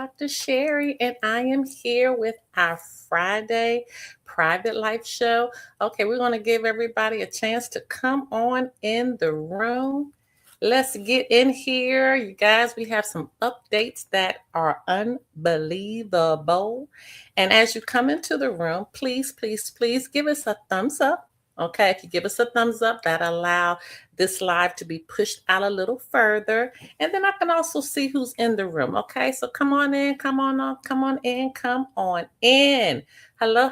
Dr. Sherry, and I am here with our Friday private life show. Okay, we're going to give everybody a chance to come on in the room. Let's get in here. You guys, we have some updates that are unbelievable. And as you come into the room, please give us a thumbs up. Okay, if you give us a thumbs up, that allow this live to be pushed out a little further. And then I can also see who's in the room. Okay, so come on in, come on up, come on in, come on in. Hello.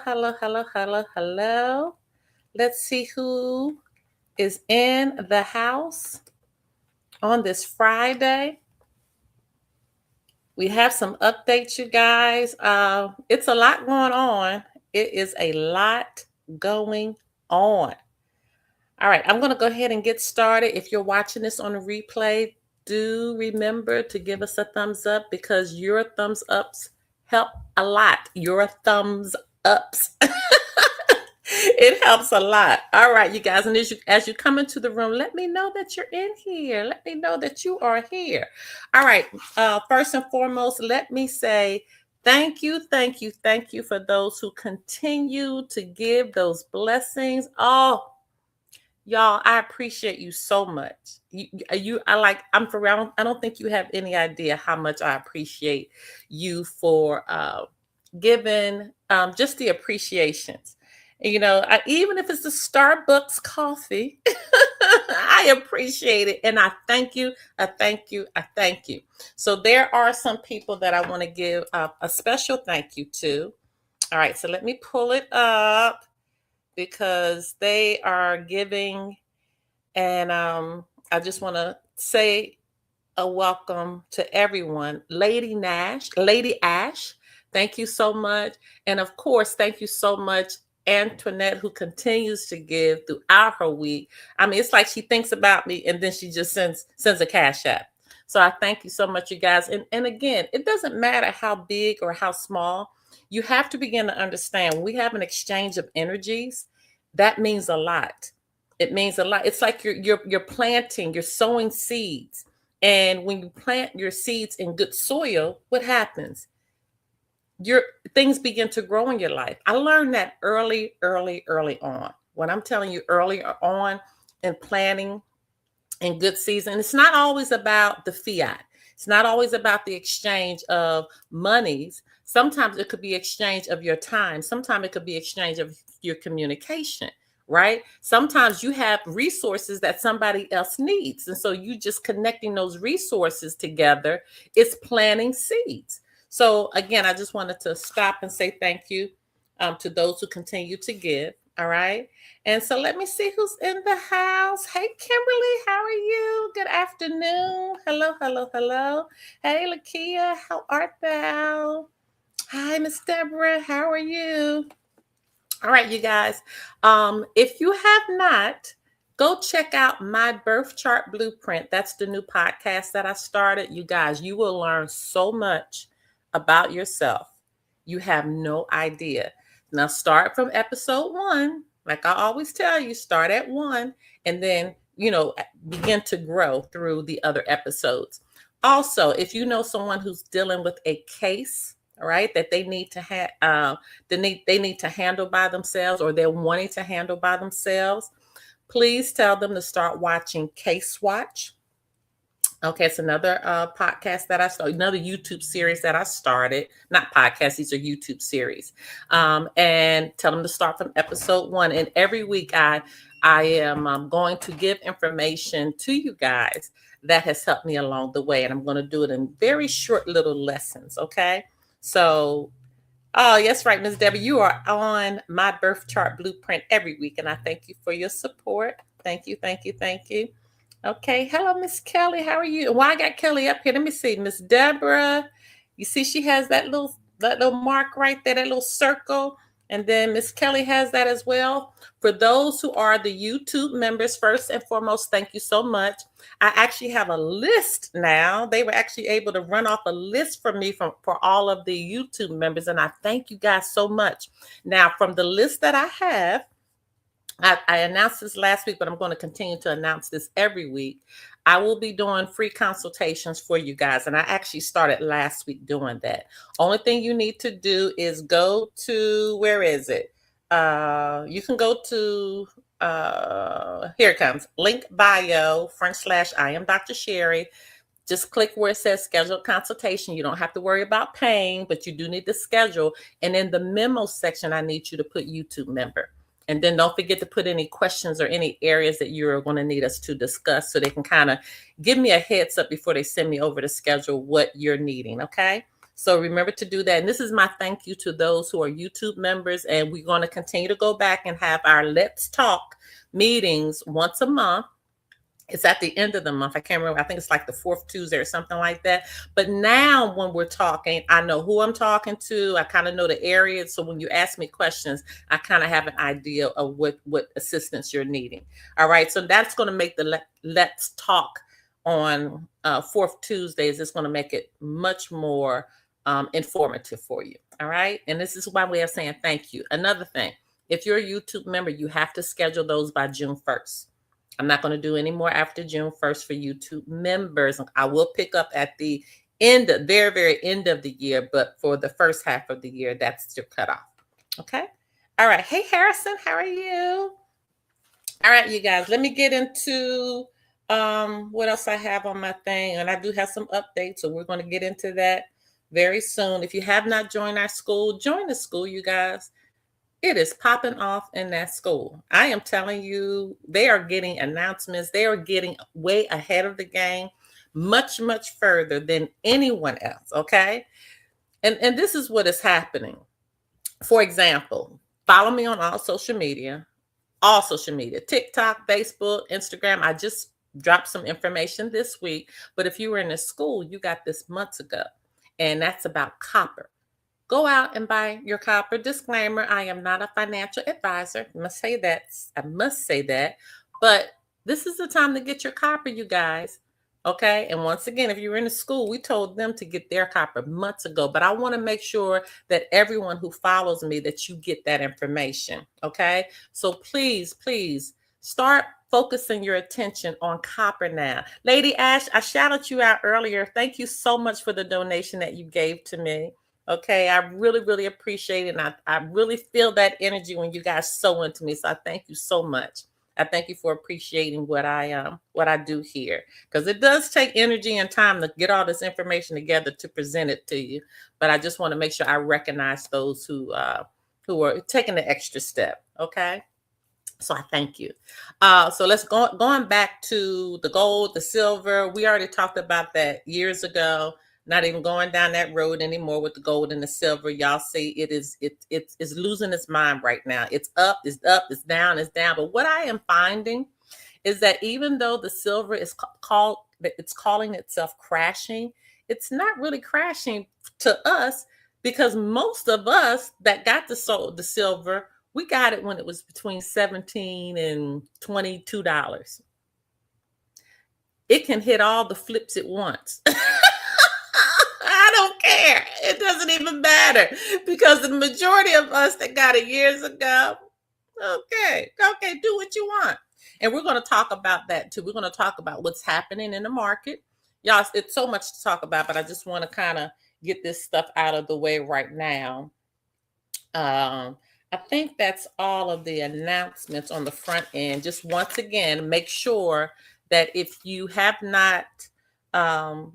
Let's see who is in the house on this Friday. We have some updates, you guys. It's a lot going on. It is a lot going on. All right, I'm going to go ahead and get started. If you're watching this on a replay, do remember to give us a thumbs up because your thumbs ups help a lot. Your thumbs ups. It helps a lot. All right, you guys. And as you come into the room, let me know that you're in here. Let me know that you are here. All right. First and foremost, let me say thank you for those who continue to give those blessings. Oh, y'all, I appreciate you so much. I'm for real. I don't think you have any idea how much I appreciate you for giving just the appreciations. You know, even if it's the Starbucks coffee, I appreciate it. And I thank you. So there are some people that I want to give a special thank you to. All right, so let me pull it up because they are giving. And I just want to say a welcome to everyone. Lady Ash, thank you so much. And of course, thank you so much, Antoinette, who continues to give throughout her week. I mean, it's like she thinks about me and then she just sends a cash app. So I thank you so much, you guys. And again, it doesn't matter how big or how small. You have to begin to understand when we have an exchange of energies, that means a lot. It means a lot. It's like you're planting, you're sowing seeds. And when you plant your seeds in good soil, what happens? Your things begin to grow in your life. I learned that early on. When I'm telling you early on in planting in good season, it's not always about the fiat. It's not always about the exchange of monies. Sometimes it could be exchange of your time. Sometimes it could be exchange of your communication, right? Sometimes you have resources that somebody else needs. And so you just connecting those resources together is planting seeds. So again, I just wanted to stop and say thank you to those who continue to give. All right. And so let me see who's in the house. Hey, Kimberly, how are you? Good afternoon. Hello. Hey, Lakia, how art thou? Hi, Miss Deborah, how are you? All right, you guys. If you have not, go check out My Birth Chart Blueprint. That's the new podcast that I started. You guys, you will learn so much about yourself. You have no idea. Now start from episode 1. Like I always tell you, start at 1 and then, begin to grow through the other episodes. Also, if you know someone who's dealing with a case, all right, that they need to they need to handle by themselves or they're wanting to handle by themselves, please tell them to start watching Case Watch. Okay, it's another podcast that I started, another YouTube series that I started. Not podcasts, these are YouTube series. And tell them to start from episode 1. And every week I am going to give information to you guys that has helped me along the way. And I'm going to do it in very short little lessons, okay? So, oh, yes, right, Ms. Debbie, you are on My Birth Chart Blueprint every week. And I thank you for your support. Thank you. Okay. Hello, Miss Kelly. How are you? Why I got Kelly up here? Let me see. Miss Deborah. You see she has that little mark right there, that little circle. And then Miss Kelly has that as well. For those who are the YouTube members, first and foremost, thank you so much. I actually have a list now. They were actually able to run off a list for me for all of the YouTube members. And I thank you guys so much. Now, from the list that I have, I announced this last week, but I'm going to continue to announce this every week. I will be doing free consultations for you guys. And I actually started last week doing that. Only thing you need to do is go to, where is it? You can go to, here it comes, link bio / I am Dr. Sherry. Just click where it says schedule consultation. You don't have to worry about paying, but you do need to schedule. And in the memo section, I need you to put YouTube member. And then don't forget to put any questions or any areas that you're going to need us to discuss so they can kind of give me a heads up before they send me over to schedule what you're needing. Okay. So remember to do that. And this is my thank you to those who are YouTube members. And we're going to continue to go back and have our Let's Talk meetings once a month. It's at the end of the month. I can't remember. I think it's like the 4th Tuesday or something like that. But now when we're talking, I know who I'm talking to. I kind of know the area. So when you ask me questions, I kind of have an idea of what assistance you're needing. All right. So that's going to make the Let's Talk on 4th Tuesdays. It's going to make it much more informative for you. All right. And this is my way of saying thank you. Another thing, if you're a YouTube member, you have to schedule those by June 1st. I'm not going to do any more after June 1st for YouTube members. I will pick up at the end, very, very end of the year, but for the first half of the year, that's your cutoff. Okay. All right. Hey, Harrison, how are you? All right, you guys, let me get into what else I have on my thing. And I do have some updates, so we're going to get into that very soon. If you have not joined our school, join the school, you guys. It is popping off in that school. I am telling you, they are getting announcements. They are getting way ahead of the game, much, much further than anyone else, okay? And this is what is happening. For example, follow me on all social media, TikTok, Facebook, Instagram. I just dropped some information this week, but if you were in a school, you got this months ago, and that's about copper. Go out and buy your copper. Disclaimer, I am not a financial advisor. I must say that. But this is the time to get your copper, you guys. Okay. And once again, if you're in a school, we told them to get their copper months ago. But I want to make sure that everyone who follows me, that you get that information. Okay. So please, please start focusing your attention on copper now. Lady Ash, I shouted you out earlier. Thank you so much for the donation that you gave to me. Okay, I really, really appreciate it. And I really feel that energy when you guys sow into me. So I thank you so much. I thank you for appreciating what I do here, because it does take energy and time to get all this information together to present it to you. But I just want to make sure I recognize those who are taking the extra step. Okay. So I thank you. So let's going back to the gold, the silver. We already talked about that years ago. Not even going down that road anymore with the gold and the silver. Y'all see it's losing its mind right now. It's up, it's down, it's down. But what I am finding is that even though the silver is calling itself crashing, it's not really crashing to us, because most of us that got the silver, we got it when it was between $17 and $22. It can hit all the flips at once. I don't care. It doesn't even matter, because the majority of us that got it years ago, okay, do what you want. And we're going to talk about that too. We're going to talk about what's happening in the market. Y'all, it's so much to talk about, but I just want to kind of get this stuff out of the way right now. I think that's all of the announcements on the front end. Just once again, make sure that if you have not gone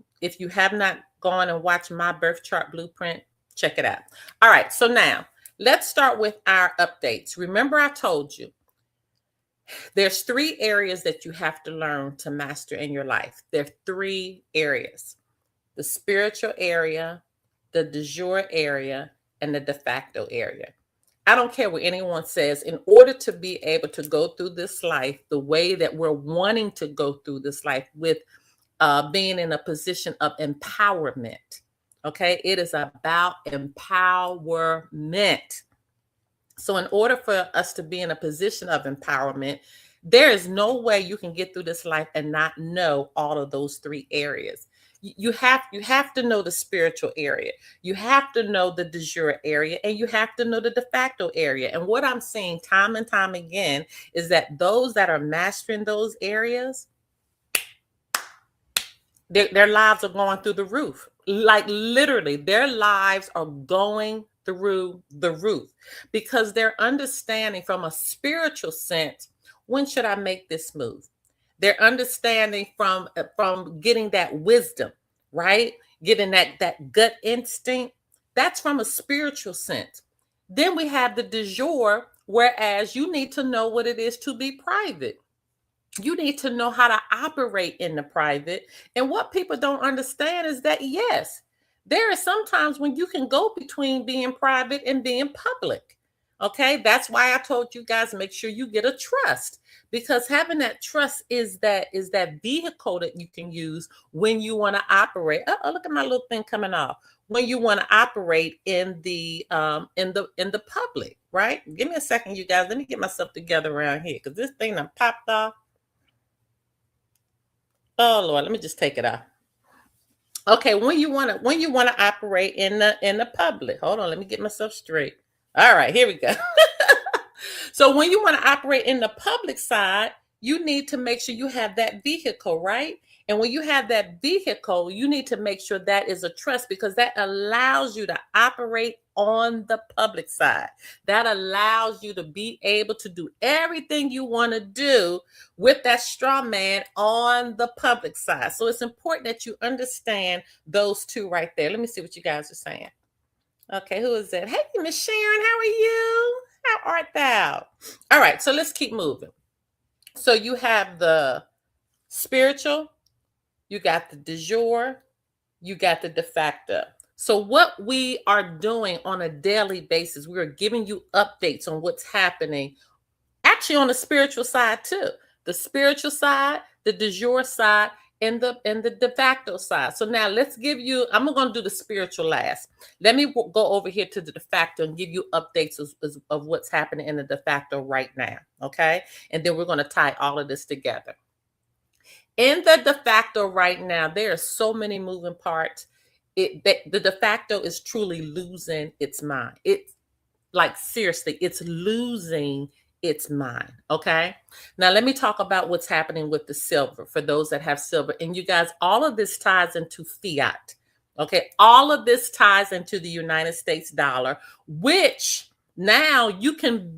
and watched my birth chart blueprint, check it out. All right, so now let's start with our updates. Remember, I told you there's 3 areas that you have to learn to master in your life. There are 3 areas: the spiritual area, the de jure area, and the de facto area. I don't care what anyone says. In order to be able to go through this life the way that we're wanting to go through this life, with being in a position of empowerment. Okay, it is about empowerment. So in order for us to be in a position of empowerment, there is no way you can get through this life and not know all of those 3 areas. You have to know the spiritual area. You have to know the de jure area, and you have to know the de facto area. And what I'm seeing time and time again is that those that are mastering those areas, their lives are going through the roof. Like literally, their lives are going through the roof because they're understanding from a spiritual sense, when should I make this move? They're understanding from getting that wisdom, right? Getting that gut instinct. That's from a spiritual sense. Then we have the du jour, whereas you need to know what it is to be private. You need to know how to operate in the private. And what people don't understand is that, yes, there are sometimes when you can go between being private and being public. Okay. That's why I told you guys, make sure you get a trust, because having that trust is that vehicle that you can use when you want to operate. Oh, look at my little thing coming off. When you want to operate in the public, right? Give me a second, you guys. Let me get myself together around here because this thing done popped off. Oh Lord, let me just take it off. Okay, when you want to operate in the public. Hold on, let me get myself straight. All right, here we go. So when you want to operate in the public side, you need to make sure you have that vehicle, right? And when you have that vehicle, you need to make sure that is a trust, because that allows you to operate on the public side. That allows you to be able to do everything you want to do with that straw man on the public side. So it's important that you understand those two right there. Let me see what you guys are saying. Okay, who is that? Hey, Miss Sharon, how are you? How art thou? All right, so let's keep moving. So you have the spiritual, you got the du jour, you got the de facto. So what we are doing on a daily basis, we are giving you updates on what's happening, actually on the spiritual side too. The spiritual side, the du jour side, and the de facto side. So now let's give you, I'm going to do the spiritual last. Let me go over here to the de facto and give you updates of what's happening in the de facto right now. Okay. And then we're going to tie all of this together. In the de facto right now, there are so many moving parts. The de facto is truly losing its mind. It's like, seriously, it's losing its mind. Okay. Now let me talk about what's happening with the silver for those that have silver. And you guys, all of this ties into fiat. Okay. All of this ties into the United States dollar, which now you can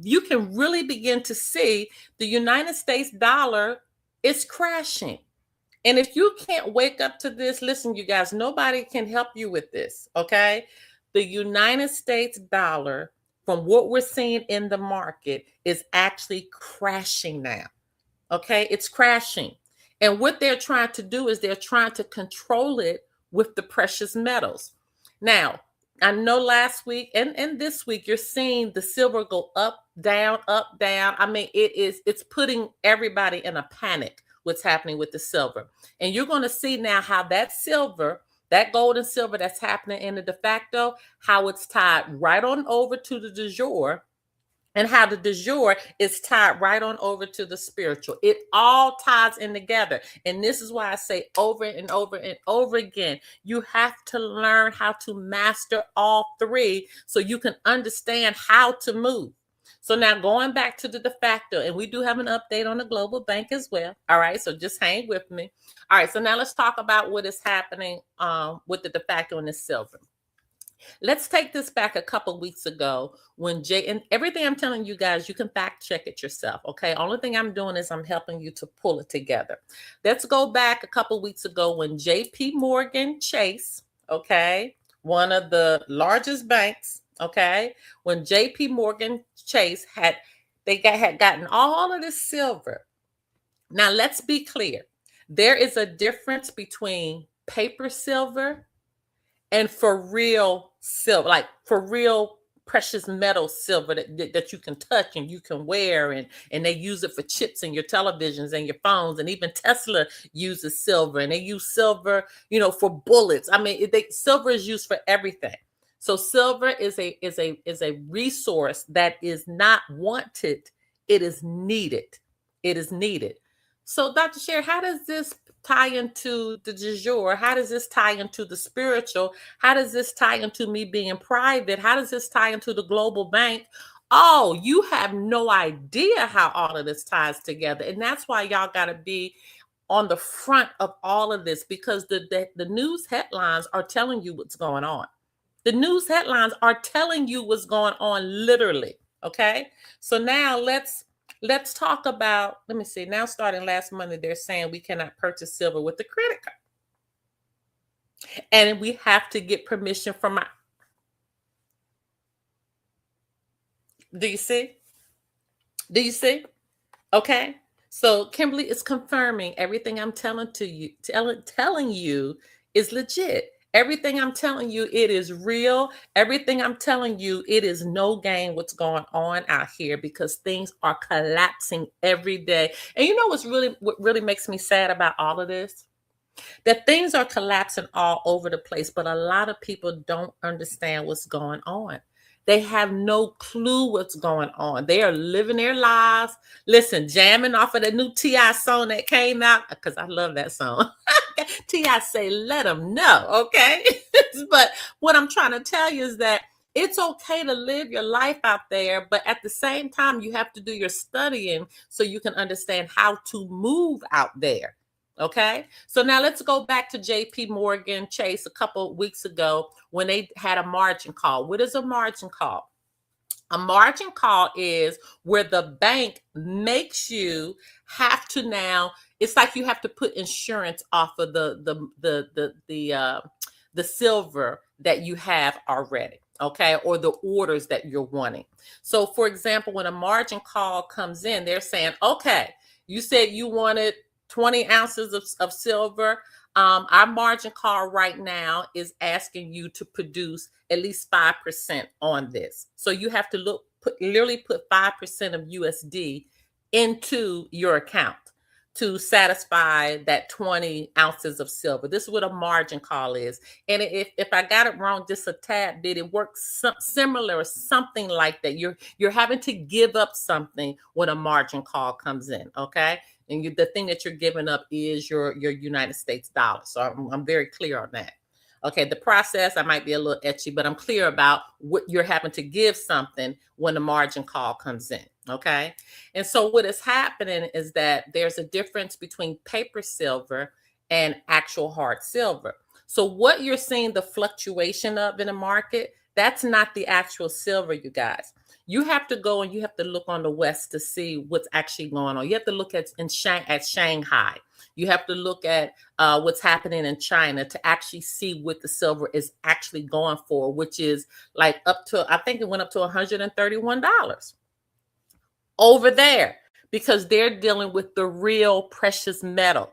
really begin to see the United States dollar is crashing. And if you can't wake up to this, listen, you guys, nobody can help you with this. Okay. The United States dollar, from what we're seeing in the market, is actually crashing now. Okay, it's crashing. And what they're trying to do is they're trying to control it with the precious metals. Now, I know last week and this week you're seeing the silver go up, down, up, down. I mean, it's putting everybody in a panic what's happening with the silver. And you're going to see now how that silver, that gold and silver that's happening in the de facto, how it's tied right on over to the du jour, and how the du jour is tied right on over to the spiritual. It all ties in together. And this is why I say over and over and over again, you have to learn how to master all three so you can understand how to move. So now going back to the de facto, and we do have an update on the global bank as well. All right, so just hang with me. All right, so now let's talk about what is happening with the de facto and the silver. Let's take this back a couple weeks ago when and everything I'm telling you guys, you can fact check it yourself. Okay. Only thing I'm doing is I'm helping you to pull it together. Let's go back a couple weeks ago when JP Morgan Chase, okay, one of the largest banks, okay, when JP Morgan Chase had gotten all of this silver. Now let's be clear. There is a difference between paper silver and for real silver, like for real precious metal silver that you can touch and you can wear, and they use it for chips in your televisions and your phones, and even Tesla uses silver, and they use silver, for bullets. I mean, silver is used for everything. So silver is a resource that is not wanted. It is needed. It is needed. So Dr. Sherry, how does this tie into the du jour? How does this tie into the spiritual? How does this tie into me being private? How does this tie into the global bank? Oh, you have no idea how all of this ties together. And that's why y'all got to be on the front of all of this because the news headlines are telling you what's going on. The news headlines are telling you what's going on literally. Okay. So now let's talk about, let me see. Now starting last Monday, they're saying we cannot purchase silver with the credit card. And we have to get permission from our, do you see? Do you see? Okay. So Kimberly is confirming everything I'm telling to you, telling you is legit. Everything I'm telling you, it is real. Everything I'm telling you, it is no game what's going on out here because things are collapsing every day. And you know what really makes me sad about all of this? That things are collapsing all over the place, but a lot of people don't understand what's going on. They have no clue what's going on. They are living their lives. Listen, jamming off of the new T.I. song that came out, because I love that song. T.I. say, let them know, okay? But what I'm trying to tell you is that it's okay to live your life out there, but at the same time, you have to do your studying so you can understand how to move out there. Okay, so now let's go back to JP Morgan Chase a couple of weeks ago when they had a margin call. What is a margin call? A margin call is where the bank makes you have to now. It's like you have to put insurance off of the silver that you have already, okay, or the orders that you're wanting. So, for example, when a margin call comes in, they're saying, okay, you said you wanted 20 ounces of silver. Our margin call right now is asking you to produce at least 5% on this. So you have to literally put 5% of USD into your account to satisfy that 20 ounces of silver. This is what a margin call is. And if I got it wrong just a tad bit, it works similar or something like that. You're having to give up something when a margin call comes in, okay? And the thing that you're giving up is your United States dollar. So I'm very clear on that. Okay, the process, I might be a little etchy, but I'm clear about what you're having to give something when the margin call comes in. Okay, and so what is happening is that there's a difference between paper silver and actual hard silver. So what you're seeing the fluctuation of in the market, that's not the actual silver, you guys. You have to go and you have to look on the West to see what's actually going on. You have to look at Shanghai. You have to look at what's happening in China to actually see what the silver is actually going for, which is like up to, I think it went up to $131 over there because they're dealing with the real precious metal.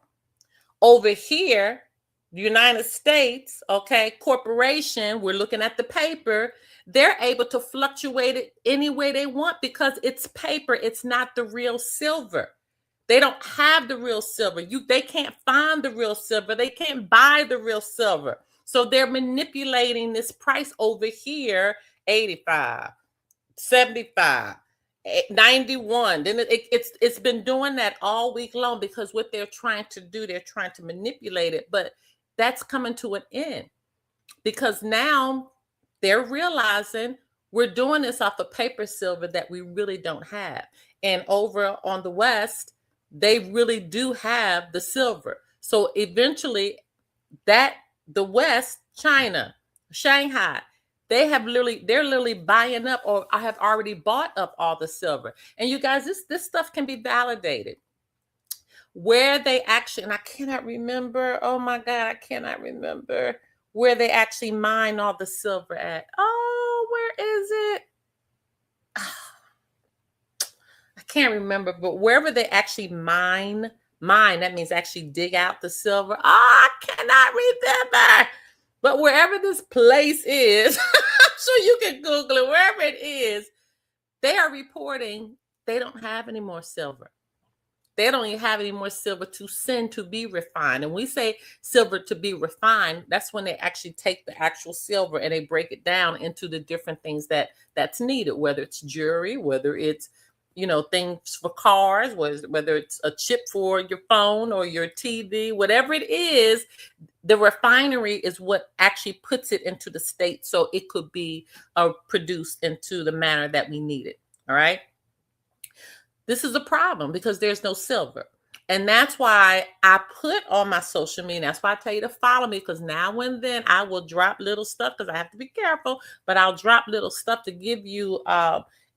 Over here, the United States, okay, corporation, we're looking at the paper, they're able to fluctuate it any way they want because it's paper. It's not the real silver. They don't have the real silver. They can't find the real silver. They can't buy the real silver. So they're manipulating this price over here, 85, 75, 91. Then it's been doing that all week long because what they're trying to do, they're trying to manipulate it. But that's coming to an end because now they're realizing we're doing this off of paper silver that we really don't have. And over on the West, they really do have the silver. So eventually the West, China, Shanghai, they're literally buying up or I have already bought up all the silver. And you guys, this stuff can be validated. Where they actually, and I cannot remember, oh my God, I cannot remember where they actually mine all the silver at. Oh, where is it? I can't remember, but wherever they actually mine, that means actually dig out the silver. Oh, I cannot remember. But wherever this place is, I'm sure you can Google it, wherever it is, they are reporting they don't have any more silver. They don't even have any more silver to send to be refined. And we say silver to be refined, that's when they actually take the actual silver and they break it down into the different things that's needed, whether it's jewelry, whether it's, things for cars, whether it's a chip for your phone or your TV, whatever it is, the refinery is what actually puts it into the state so it could be produced into the manner that we need it. All right. This is a problem because there's no silver. And that's why I put on my social media. That's why I tell you to follow me, because now and then I will drop little stuff, because I have to be careful, but I'll drop little stuff to give you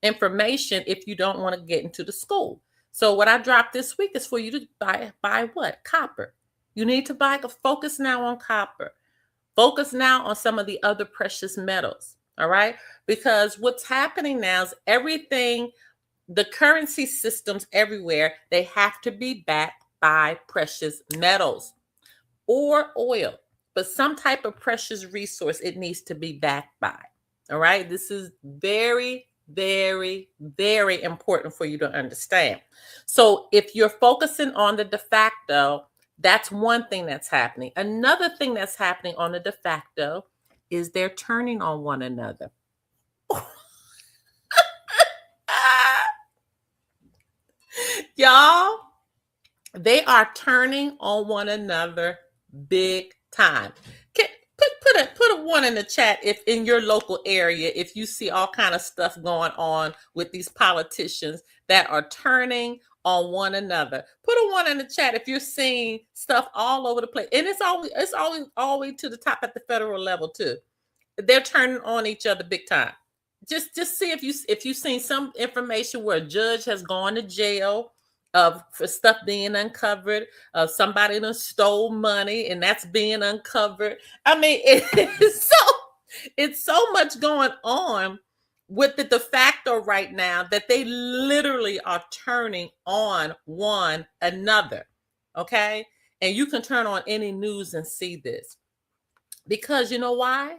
information if you don't want to get into the school. So what I dropped this week is for you to buy what? Copper. You need to focus now on copper. Focus now on some of the other precious metals. All right. Because what's happening now is everything, the currency systems everywhere, they have to be backed by precious metals or oil, but some type of precious resource it needs to be backed by. All right. This is very, very, very important for you to understand. So if you're focusing on the de facto, that's one thing that's happening. Another thing that's happening on the de facto is they're turning on one another. Y'all, they are turning on one another big time. Put a one in the chat if in your local area, if you see all kind of stuff going on with these politicians that are turning on one another. Put a one in the chat if you're seeing stuff all over the place. And it's always all the way to the top at the federal level too. They're turning on each other big time. Just see if you've seen some information where a judge has gone to jail for stuff being uncovered. Somebody done stole money and that's being uncovered. I mean, it's so much going on with the de facto right now that they literally are turning on one another. Okay, and you can turn on any news and see this, because you know why?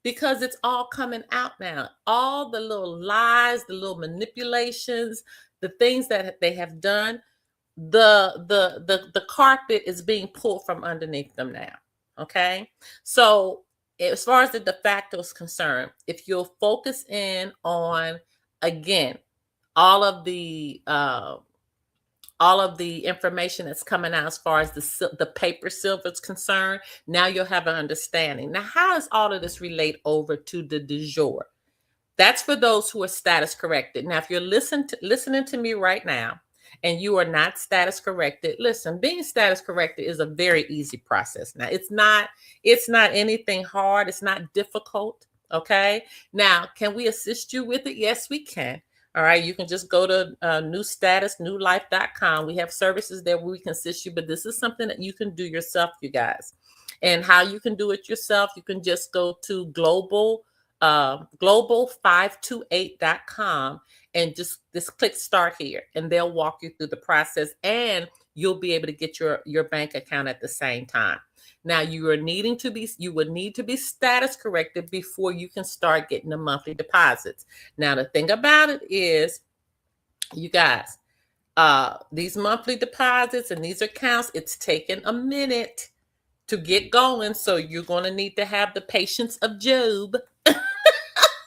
Because it's all coming out now. All the little lies, the little manipulations, the things that they have done, the carpet is being pulled from underneath them now. Okay. So as far as the de facto is concerned, if you'll focus in on, again, all of the information that's coming out as far as the paper silver is concerned, now you'll have an understanding. Now, how does all of this relate over to the du jour? That's for those who are status corrected. Now, if you're listening to me right now and you are not status corrected, listen, being status corrected is a very easy process. Now, it's not anything hard. It's not difficult. Okay. Now, can we assist you with it? Yes, we can. All right. You can just go to newlife.com. We have services there where we can assist you, but this is something that you can do yourself, you guys. And how you can do it yourself, you can just go to global528.com and just click start here, and they'll walk you through the process, and you'll be able to get your bank account at the same time. Now you would need to be status corrected before you can start getting the monthly deposits. Now the thing about it is, you guys, these monthly deposits and these accounts, it's taken a minute to get going. So you're going to need to have the patience of Job.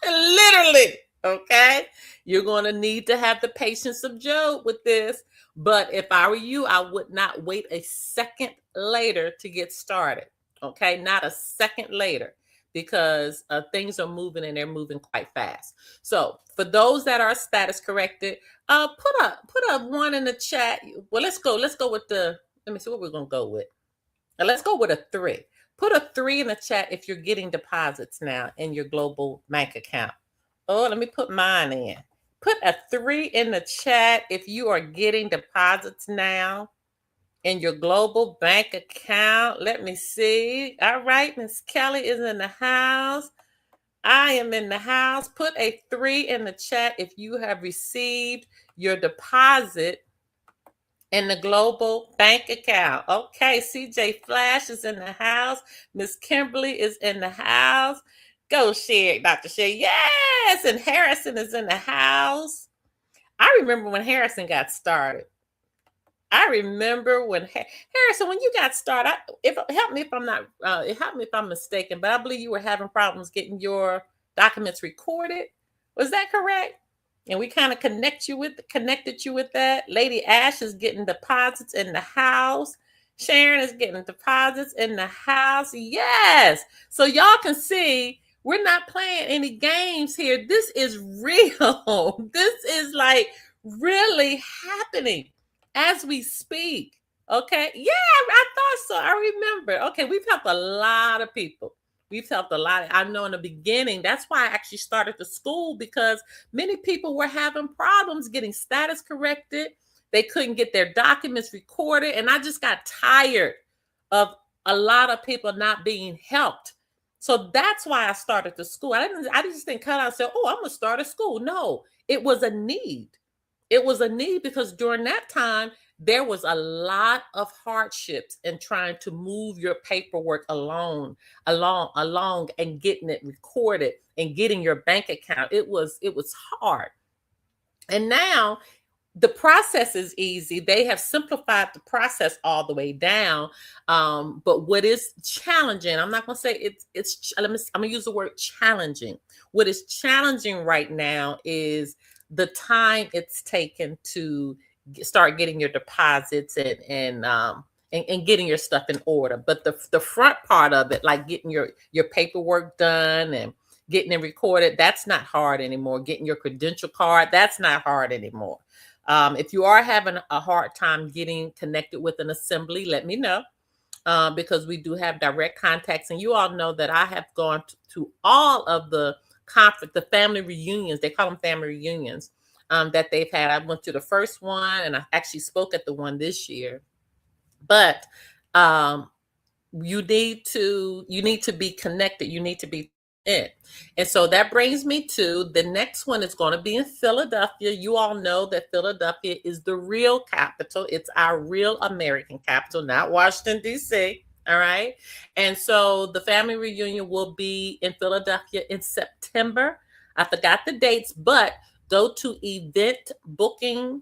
Literally, okay? You're going to need to have the patience of Job with this. But if I were you, I would not wait a second later to get started, okay? Not a second later, because things are moving, and they're moving quite fast. So for those that are status corrected, put a one in the chat. Well, let's go with let me see what we're going to go with. Now, let's go with a 3. Put a 3 in the chat if you're getting deposits now in your global bank account. Oh, let me put mine in. Put a 3 in the chat if you are getting deposits now in your global bank account. Let me see. All right, Miss Kelly is in the house. I am in the house. Put a 3 in the chat if you have received your deposit in the global bank account. Okay, CJ Flash is in the house. Miss Kimberly is in the house. Go share, Dr. Shay. Yes, and Harrison is in the house. I remember when Harrison got started. I remember when Harrison, when you got started, help me if I'm mistaken, but I believe you were having problems getting your documents recorded. Was that correct? And we kind of connected you with that. Lady Ash is getting deposits in the house. Sharon is getting deposits in the house. Yes. So y'all can see we're not playing any games here. This is real. This is like really happening as we speak. Okay. Yeah, I thought so. I remember. Okay, we've helped a lot of people. We've helped a lot. I know in the beginning, that's why I actually started the school because many people were having problems getting status corrected. They couldn't get their documents recorded. And I just got tired of a lot of people not being helped. So that's why I started the school. I just didn't cut out and say, oh, I'm gonna start a school. No, it was a need. It was a need because during that time there was a lot of hardships in trying to move your paperwork along and getting it recorded and getting your bank account. It was hard. And now the process is easy. They have simplified the process all the way down. But what is challenging, I'm not going to say I'm going to use the word challenging. What is challenging right now is the time it's taken to start getting your deposits and getting your stuff in order. But the front part of it, like getting your paperwork done and getting it recorded, that's not hard anymore. Getting your credential card, that's not hard anymore. If you are having a hard time getting connected with an assembly, let me know because we do have direct contacts. And you all know that I have gone to all of the family reunions. They call them family reunions that they've had. I went to the first one and I actually spoke at the one this year. But you need to be connected. You need to be it. And so that brings me to the next one is going to be in Philadelphia. You all know that Philadelphia is the real capital. It's our real American capital, not Washington, D.C. All right. And so the family reunion will be in Philadelphia in September. I forgot the dates, but go to event booking.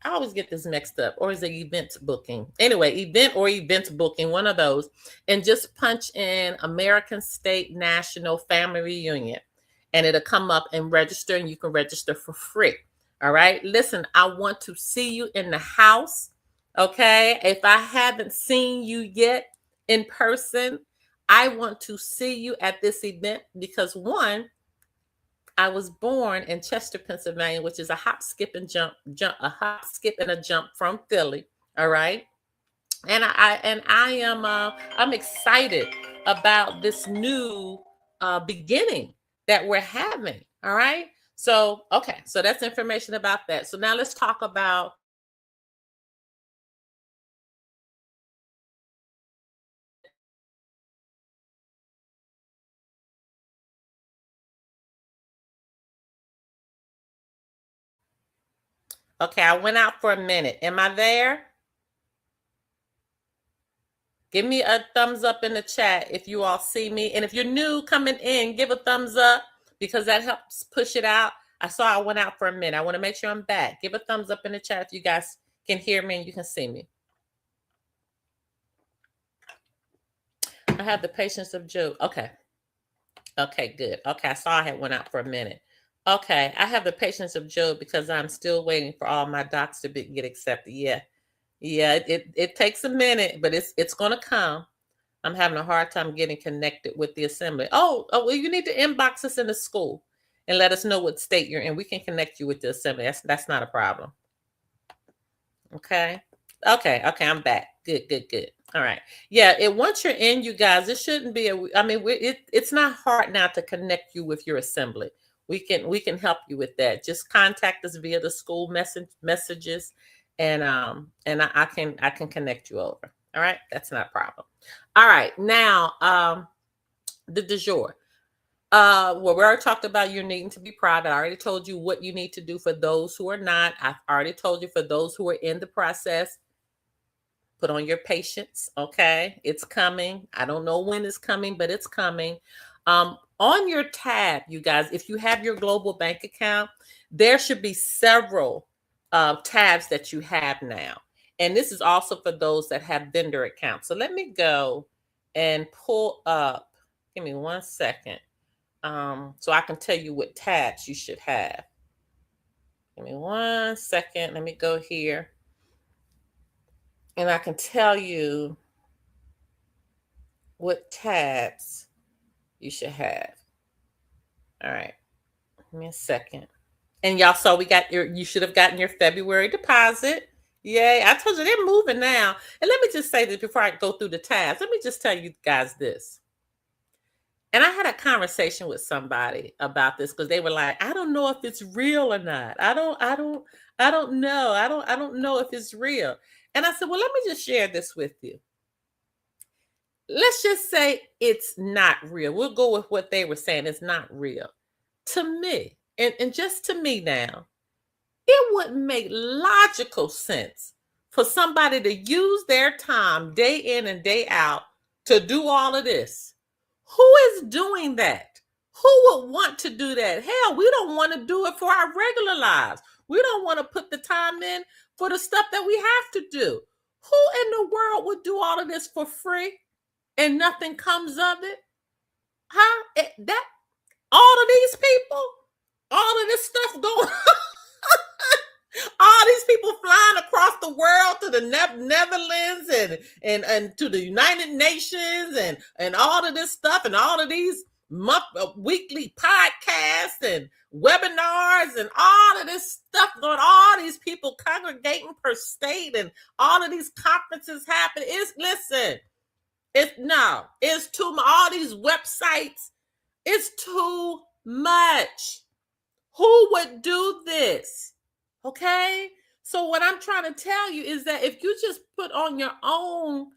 I always get this mixed up. Or is it event booking? Anyway, event or events booking, one of those. And just punch in American State National Family Reunion. And it'll come up and register, and you can register for free. All right. Listen, I want to see you in the house. Okay. If I haven't seen you yet in person, I want to see you at this event because one, I was born in Chester, Pennsylvania, which is a hop, skip, and a hop, skip, and a jump from Philly. All right, and I am I'm excited about this new beginning that we're having. All right, so okay, so that's information about that. So now let's talk about. Okay, I went out for a minute. Am I there? Give me a thumbs up in the chat if you all see me. And if you're new coming in, give a thumbs up because that helps push it out. I saw I went out for a minute. I want to make sure I'm back. Give a thumbs up in the chat if you guys can hear me and you can see me. I have the patience of Job. Okay. Okay, good. Okay, I saw I had went out for a minute. Okay, I have the patience of Job because I'm still waiting for all my docs to get accepted. Yeah. Yeah, it takes a minute, but it's gonna come. I'm having a hard time getting connected with the assembly. Well, you need to inbox us in the school and let us know what state you're in. We can connect you with the assembly. That's not a problem. Okay. Okay. I'm back. Good. All right. Yeah. Once you're in, you guys, it shouldn't be I mean, it's not hard now to connect you with your assembly. We can help you with that. Just contact us via the school messages, and I can connect you over. All right. That's not a problem. All right. Now, the du jour. Well, we already talked about you needing to be private. I already told you what you need to do for those who are not. I've already told you for those who are in the process, put on your patience. Okay. It's coming. I don't know when it's coming, but it's coming. On your tab, you guys, if you have your global bank account, there should be several tabs that you have now. And this is also for those that have vendor accounts. So let me go and pull up. Give me 1 second. So I can tell you what tabs you should have. Give me 1 second. Let me go here. And I can tell you what tabs you should have. All right. Give me a second. And y'all saw you should have gotten your February deposit. Yay. I told you they're moving now. And let me just say this before I go through the tabs. Let me just tell you guys this. And I had a conversation with somebody about this because they were like, I don't know if it's real or not. I don't know. I don't know if it's real. And I said, well, let me just share this with you. Let's just say it's not real. We'll go with what they were saying. It's not real. To me, and just to me now, it wouldn't make logical sense for somebody to use their time day in and day out to do all of this. Who is doing that? Who would want to do that? Hell, we don't want to do it for our regular lives. We don't want to put the time in for the stuff that we have to do. Who in the world would do all of this for free and nothing comes of it? Huh? That all of these people, all of this stuff going all these people flying across the world to the Netherlands and to the United Nations and all of this stuff and all of these weekly podcasts and webinars and all of this stuff going, all these people congregating per state and all of these conferences happen. It's too much. All these websites, it's too much. Who would do this? Okay. So what I'm trying to tell you is that if you just put on your own,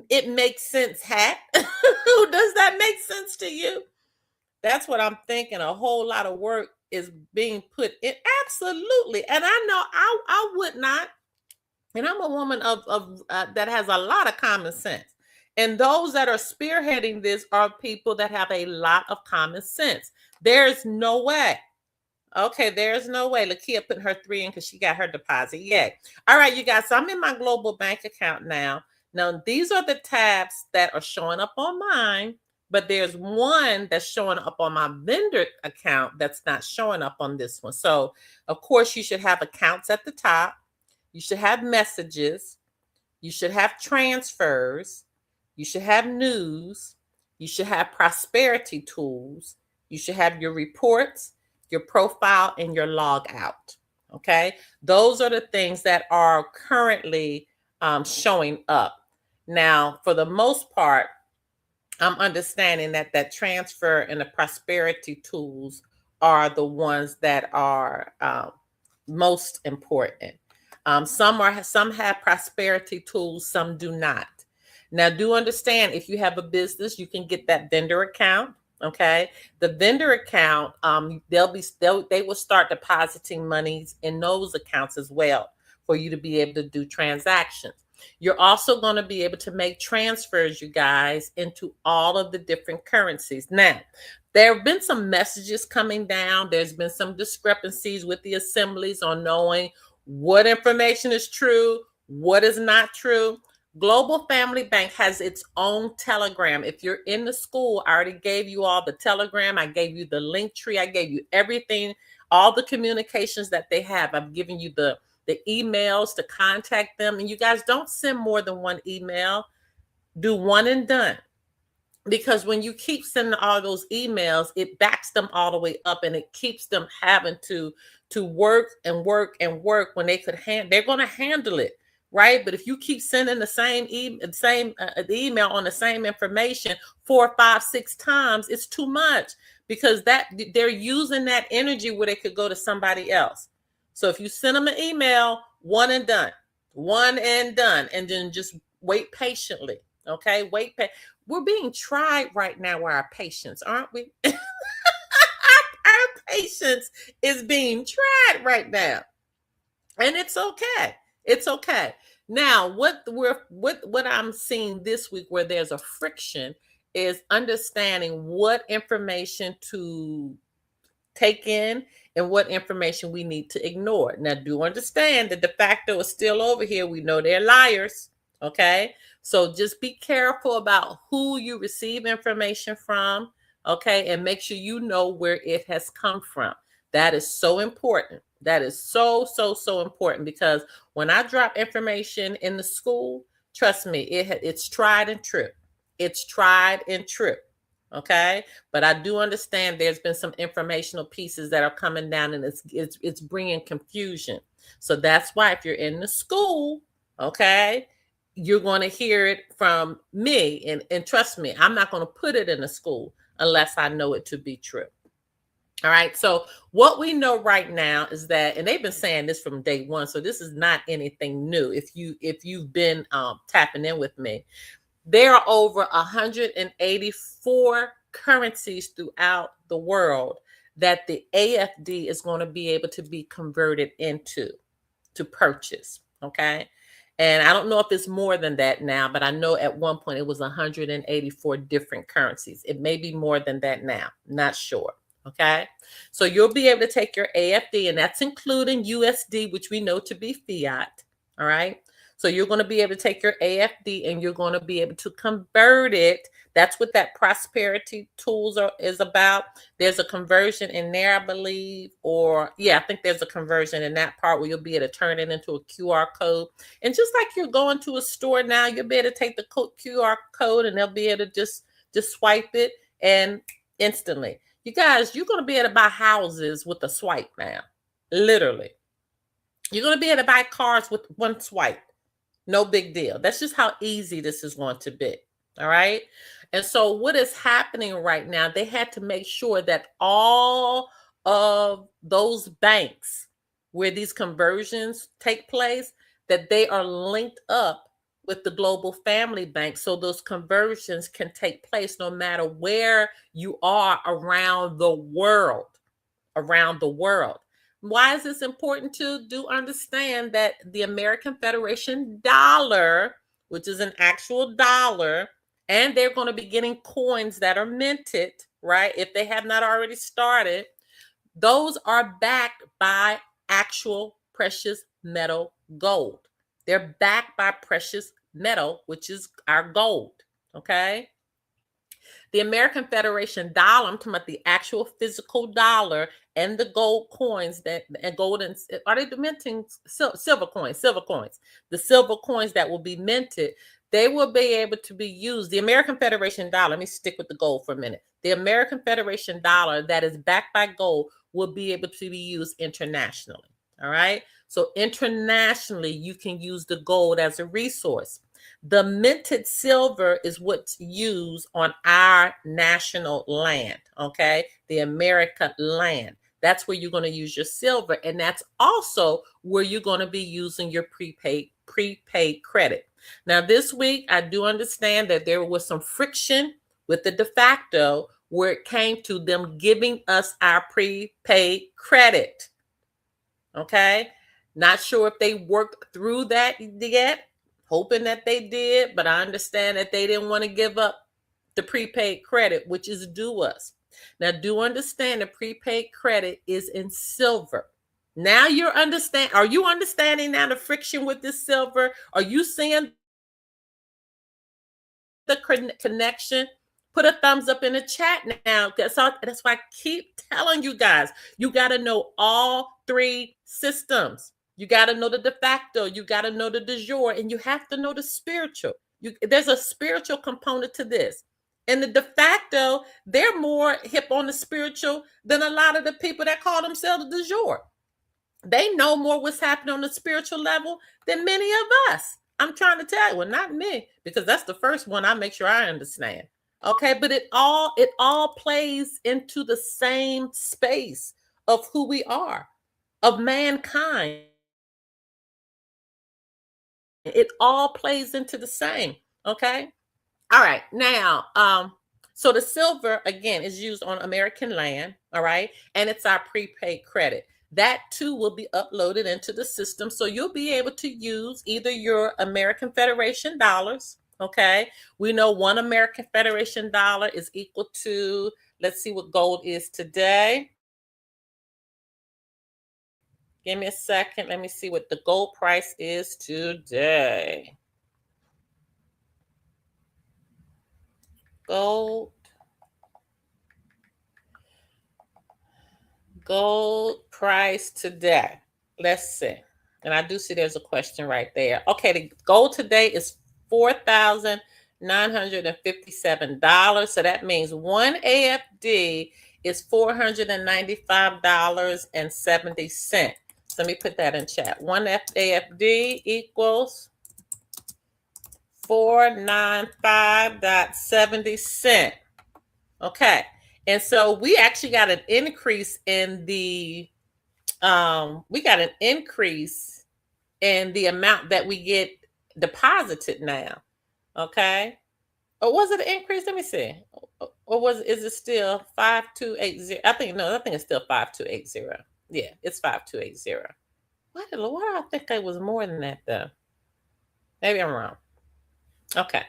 it makes sense hat. Does that make sense to you? That's what I'm thinking. A whole lot of work is being put in. Absolutely. And I know I would not. And I'm a woman of that has a lot of common sense. And those that are spearheading this are people that have a lot of common sense. There's no way. Okay, there's no way. Lakia put her 3 in because she got her deposit. Yay. All right, you guys. So I'm in my global bank account now. Now, these are the tabs that are showing up on mine, but there's one that's showing up on my vendor account that's not showing up on this one. So, of course, you should have accounts at the top. You should have messages. You should have transfers. You should have news. You should have prosperity tools. You should have your reports, your profile, and your log out. Okay. Those are the things that are currently showing up. Now, for the most part, I'm understanding that transfer and the prosperity tools are the ones that are most important. Some have prosperity tools, some do not. Now, do understand if you have a business, you can get that vendor account. Okay, the vendor account, they will start depositing monies in those accounts as well for you to be able to do transactions. You're also going to be able to make transfers, you guys, into all of the different currencies. Now, there have been some messages coming down. There's been some discrepancies with the assemblies on knowing what information is true, what is not true. Global Family Bank has its own Telegram. If you're in the school, I already gave you all the Telegram. I gave you the link tree. I gave you everything, all the communications that they have. I've given you the emails to contact them. And you guys don't send more than one email. Do one and done. Because when you keep sending all those emails, it backs them all the way up and it keeps them having to work and work and work when they're going to handle it. Right. But if you keep sending the same email on the same information 4, 5, 6 times, it's too much because they're using that energy where they could go to somebody else. So if you send them an email, one and done, and then just wait patiently. OK, we're being tried right now with our patience, aren't we? Our patience is being tried right now. And it's okay. It's okay. Now, what I'm seeing this week where there's a friction is understanding what information to take in and what information we need to ignore. Now, do understand that de facto is still over here. We know they're liars. Okay. So just be careful about who you receive information from. Okay. And make sure you know where it has come from. That is so important. That is so important because when I drop information in the school, trust me, it's tried and true. It's tried and true. Okay, but I do understand there's been some informational pieces that are coming down, and it's bringing confusion. So that's why if you're in the school, okay, you're going to hear it from me, and trust me, I'm not going to put it in the school unless I know it to be true. All right. So what we know right now is that, and they've been saying this from day one, so this is not anything new. If you've been tapping in with me, there are over 184 currencies throughout the world that the AFD is going to be able to be converted into to purchase. Okay. And I don't know if it's more than that now, but I know at one point it was 184 different currencies. It may be more than that now. Not sure. Okay. So you'll be able to take your AFD, and that's including USD, which we know to be fiat. All right. So you're going to be able to take your AFD and you're going to be able to convert it. That's what that prosperity tools is about. There's a conversion in there, I believe, or yeah, I think there's a conversion in that part where you'll be able to turn it into a QR code. And just like you're going to a store now, you'll be able to take the QR code and they'll be able to just swipe it and instantly. You guys, you're going to be able to buy houses with a swipe now. Literally. You're going to be able to buy cars with one swipe. No big deal. That's just how easy this is going to be. All right. And so what is happening right now, they had to make sure that all of those banks where these conversions take place, that they are linked up with the Global Family Bank, so those conversions can take place no matter where you are around the world. Around the world. Why is this important to do? Understand that the American Federation dollar, which is an actual dollar, and they're going to be getting coins that are minted, right? If they have not already started, those are backed by actual precious metal gold. They're backed by precious metal, which is our gold. Okay. The American Federation dollar, I'm talking about the actual physical dollar and the gold coins and gold, and are they minting silver coins? Silver coins. The silver coins that will be minted, they will be able to be used. The American Federation dollar, let me stick with the gold for a minute. The American Federation dollar that is backed by gold will be able to be used internationally. All right. So internationally, you can use the gold as a resource. The minted silver is what's used on our national land, okay? The American land. That's where you're going to use your silver, and that's also where you're going to be using your prepaid credit. Now, this week, I do understand that there was some friction with the de facto where it came to them giving us our prepaid credit, okay? Not sure if they worked through that yet. Hoping that they did, but I understand that they didn't want to give up the prepaid credit, which is due us. Now, do understand the prepaid credit is in silver. Now you're understand. Are you understanding now the friction with this silver? Are you seeing the connection? Put a thumbs up in the chat now. That's why I keep telling you guys, you got to know all three systems. You got to know the de facto, you got to know the de jure, and you have to know the spiritual. There's a spiritual component to this. And the de facto, they're more hip on the spiritual than a lot of the people that call themselves de jure. They know more what's happening on the spiritual level than many of us. I'm trying to tell you, well, not me, because that's the first one I make sure I understand. Okay, but it all plays into the same space of who we are, of mankind. It all plays into the same. Okay. All right. Now, so the silver again is used on American land. All right. And it's our prepaid credit. That too will be uploaded into the system. So you'll be able to use either your American Federation dollars. Okay. We know one American Federation dollar is equal to, let's see what gold is today. Give me a second. Let me see what the gold price is today. Gold price today. Let's see. And I do see there's a question right there. Okay, the gold today is $4,900. $957. So that means one AFD is $495.70. So let me put that in chat. One AFD equals 495.70. Okay. And so we actually got an increase in the amount that we get deposited now. Okay. Or was it an increase? Let me see. Or is it still 5280? I think it's still 5280. Yeah, it's 5280. Why do I think it was more than that though? Maybe I'm wrong. Okay.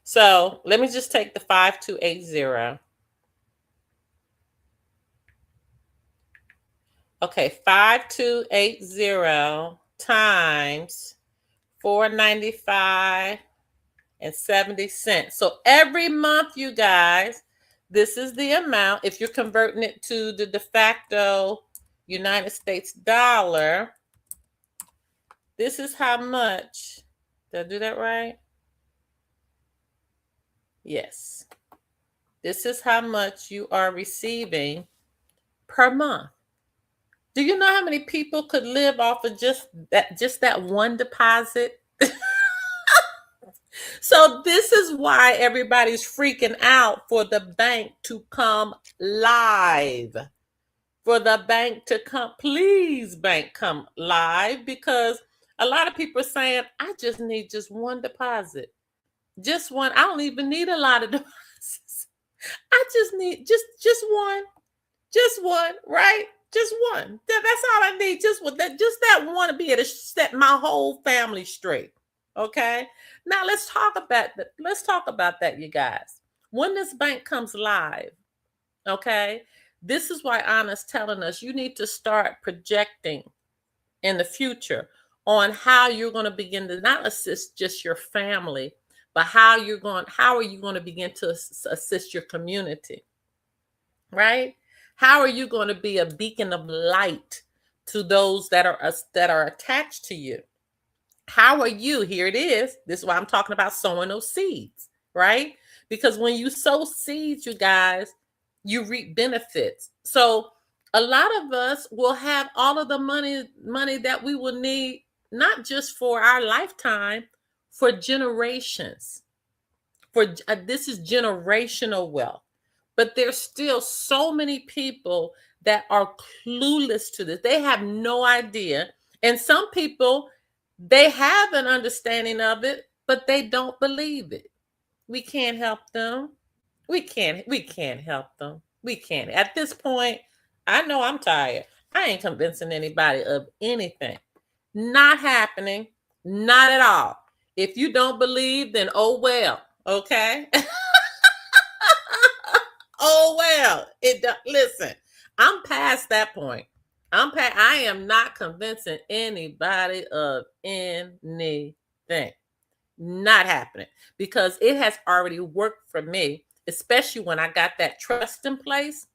So let me just take the 5280. Okay, 5280 times 495.70. So every month, you guys, this is the amount. If you're converting it to the de facto United States dollar, this is how much. Did I do that right? Yes. This is how much you are receiving per month. Do you know how many people could live off of just that one deposit? So this is why everybody's freaking out for the bank to come live. For the bank to come, please, bank, come live, because a lot of people are saying, I just need just one deposit. Just one. I don't even need a lot of deposits. I just need just one. Just one, right? Just one. That's all I need. Just that one to be able to set my whole family straight. Okay. Now let's talk about that. Let's talk about that, you guys. When this bank comes live, okay, this is why Anna's telling us you need to start projecting in the future on how you're going to begin to not assist just your family, but how are you going to begin to assist your community, right? How are you going to be a beacon of light to those that are attached to you? How are you? Here it is. This is why I'm talking about sowing those seeds, right? Because when you sow seeds, you guys, you reap benefits. So a lot of us will have all of the money that we will need, not just for our lifetime, for generations. This is generational wealth. But there's still so many people that are clueless to this. They have no idea. And some people, they have an understanding of it, but they don't believe it. We can't help them. We can't help them. We can't. At this point, I know I'm tired. I ain't convincing anybody of anything. Not happening. Not at all. If you don't believe, then oh well. Okay. Oh well. Listen. I'm past that point. I am not convincing anybody of anything. Not happening, because it has already worked for me, especially when I got that trust in place.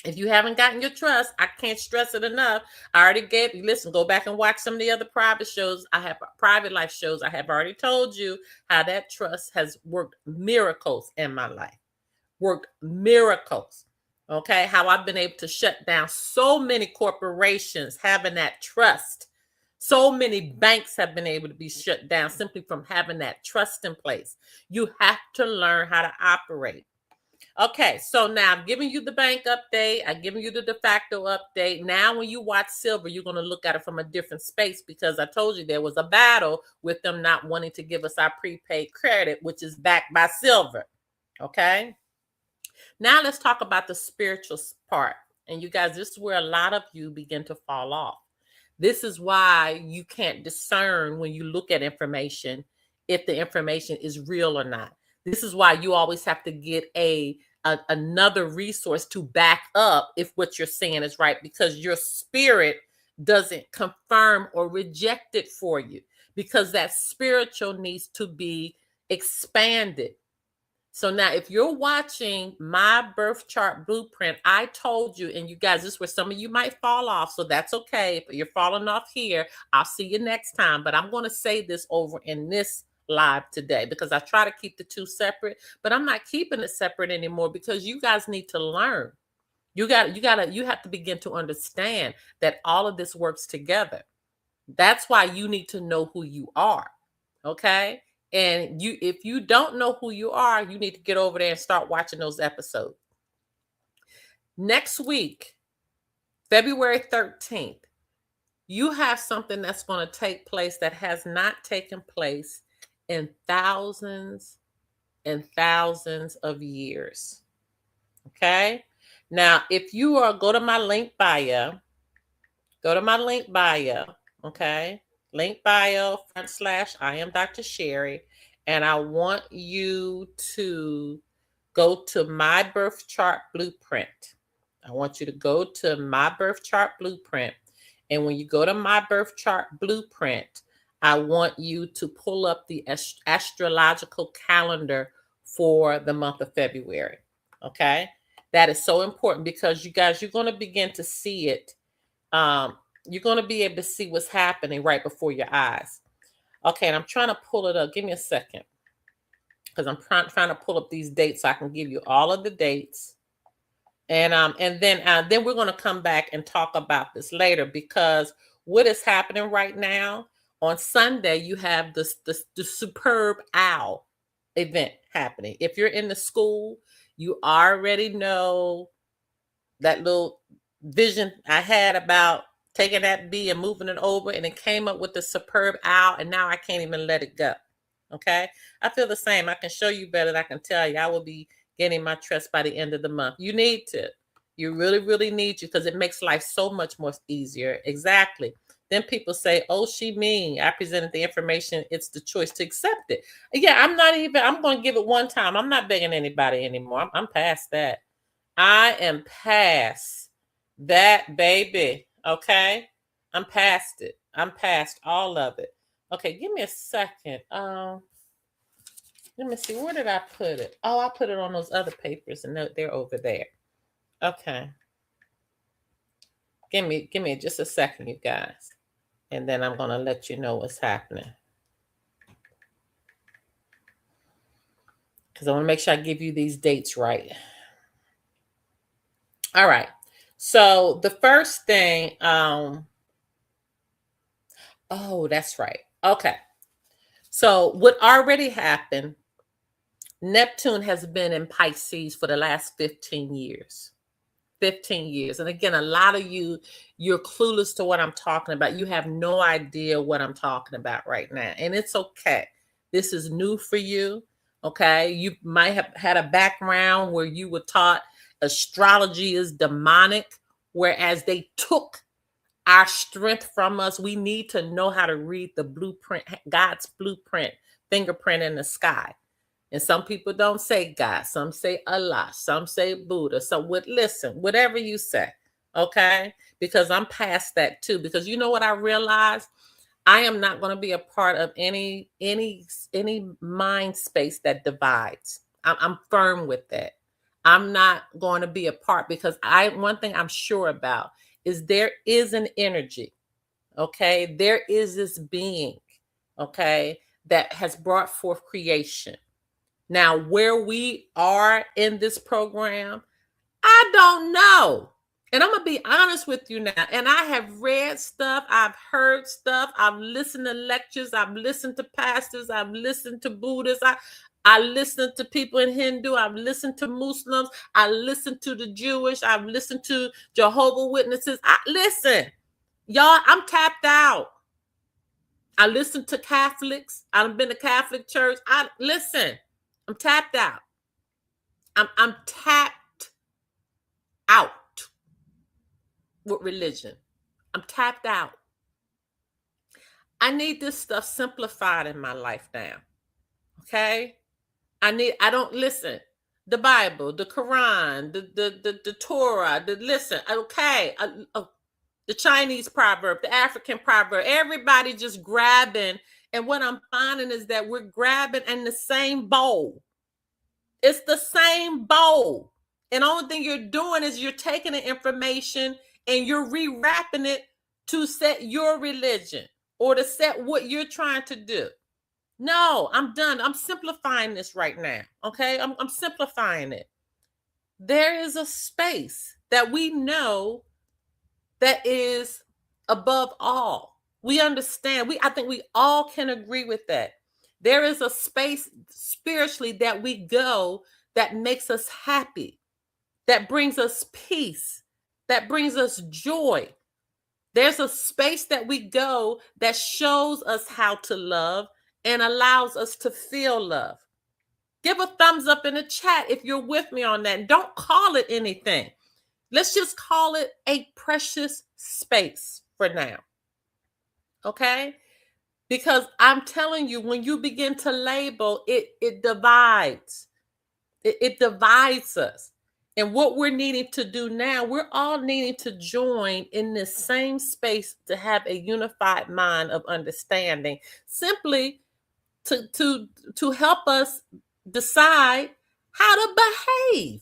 If you haven't gotten your trust, I can't stress it enough. I already gave you, listen, go back and watch some of the other private shows. I have private life shows. I have already told you how that trust has worked miracles in my life. Worked miracles. Okay. How I've been able to shut down so many corporations having that trust. So many banks have been able to be shut down simply from having that trust in place. You have to learn how to operate. Okay, so now I'm giving you the bank update. I'm giving you the de facto update. Now, when you watch Silver, you're going to look at it from a different space, because I told you there was a battle with them not wanting to give us our prepaid credit, which is backed by Silver. Okay. Now let's talk about the spiritual part. And you guys, this is where a lot of you begin to fall off. This is why you can't discern when you look at information if the information is real or not. This is why you always have to get another resource to back up if what you're saying is right, because your spirit doesn't confirm or reject it for you, because that spiritual needs to be expanded. So now, if you're watching my birth chart blueprint, I told you, and you guys, this is where some of you might fall off. So that's okay. If you're falling off here, I'll see you next time. But I'm going to say this over in this live today because I try to keep the two separate, but I'm not keeping it separate anymore because you guys need to learn. You have to begin to understand that all of this works together. That's why you need to know who you are. Okay? And if you don't know who you are, you need to get over there and start watching those episodes. Next week, February 13th, you have something that's going to take place that has not taken place in thousands and thousands of years. Okay? Now, if you go to my link bio, okay? Link bio / I am Dr. Sherry, and I want you to go to my birth chart blueprint. I want you to go to my birth chart blueprint. And when you go to my birth chart blueprint, I want you to pull up the astrological calendar for the month of February. Okay? That is so important because you guys, you're going to begin to see it. You're going to be able to see what's happening right before your eyes. Okay, and I'm trying to pull it up. Give me a second because I'm trying to pull up these dates so I can give you all of the dates. And then we're going to come back and talk about this later because what is happening right now on Sunday, you have the Superb Owl event happening. If you're in the school, you already know that little vision I had about taking that bee and moving it over, and it came up with the Superb Owl, and now I can't even let it go. Okay? I feel the same. I can show you better than I can tell you. I will be getting my trust by the end of the month. You need to. You really, really need to because it makes life so much more easier. Exactly. Then people say, oh, she mean. I presented the information. It's the choice to accept it. Yeah, I'm going to give it one time. I'm not begging anybody anymore. I'm past that. I am past that, baby. Okay? I'm past it. I'm past all of it. Okay, give me a second. Let me see. Where did I put it? Oh, I put it on those other papers, and they're over there. Okay. Give me just a second, you guys. And then I'm going to let you know what's happening. Because I want to make sure I give you these dates right. All right. So the first thing, oh, that's right. Okay. So what already happened, Neptune has been in Pisces for the last 15 years. 15 years. And again, a lot of you're clueless to what I'm talking about. You have no idea what I'm talking about right now. And it's okay. This is new for you. Okay. You might have had a background where you were taught astrology is demonic, whereas they took our strength from us. We need to know how to read the blueprint, God's blueprint, fingerprint in the sky. And some people don't say God. Some say Allah. Some say Buddha. So listen, whatever you say, okay? Because I'm past that too. Because you know what I realized? I am not going to be a part of any mind space that divides. I'm firm with that. I'm not going to be a part because one thing I'm sure about is there is an energy, okay? There is this being, okay, that has brought forth creation. Now, where we are in this program, I don't know. And I'm going to be honest with you now. And I have read stuff. I've heard stuff. I've listened to lectures. I've listened to pastors. I've listened to Buddhists. I listened to people in Hindu. I've listened to Muslims. I listened to the Jewish. I've listened to Jehovah's Witnesses. Listen, y'all, I'm tapped out. I listened to Catholics. I've been to Catholic church. Listen. I'm tapped out. I'm tapped out with religion. I'm tapped out. I need this stuff simplified in my life now. Okay? I don't listen. The Bible, the Quran, the Torah, okay. The Chinese proverb, the African proverb, everybody just grabbing. And what I'm finding is that we're grabbing in the same bowl. It's the same bowl. And the only thing you're doing is you're taking the information and you're rewrapping it to set your religion or to set what you're trying to do. No, I'm done. I'm simplifying this right now. Okay. I'm simplifying it. There is a space that we know that is above all. We understand. I think we all can agree with that. There is a space spiritually that we go that makes us happy, that brings us peace, that brings us joy. There's a space that we go that shows us how to love and allows us to feel love. Give a thumbs up in the chat if you're with me on that. Don't call it anything. Let's just call it a precious space for now. Okay? Because I'm telling you, when you begin to label, it divides. It divides us. And what we're needing to do now, we're all needing to join in this same space to have a unified mind of understanding, simply to help us decide how to behave.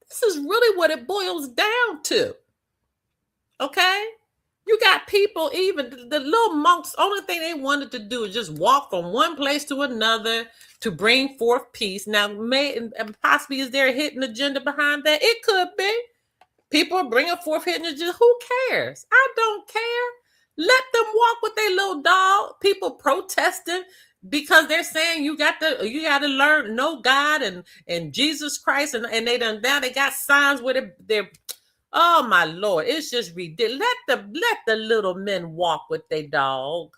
This is really what it boils down to. Okay? You got people, even the little monks, only thing they wanted to do is just walk from one place to another to bring forth peace. Now, and possibly is there a hidden agenda behind that? It could be. People are bringing forth hidden agenda. Who cares? I don't care. Let them walk with their little dog. People protesting because they're saying you got to learn, know God and Jesus Christ, and they done now they got signs where they're oh my Lord, it's just ridiculous. Let the little men walk with their dog.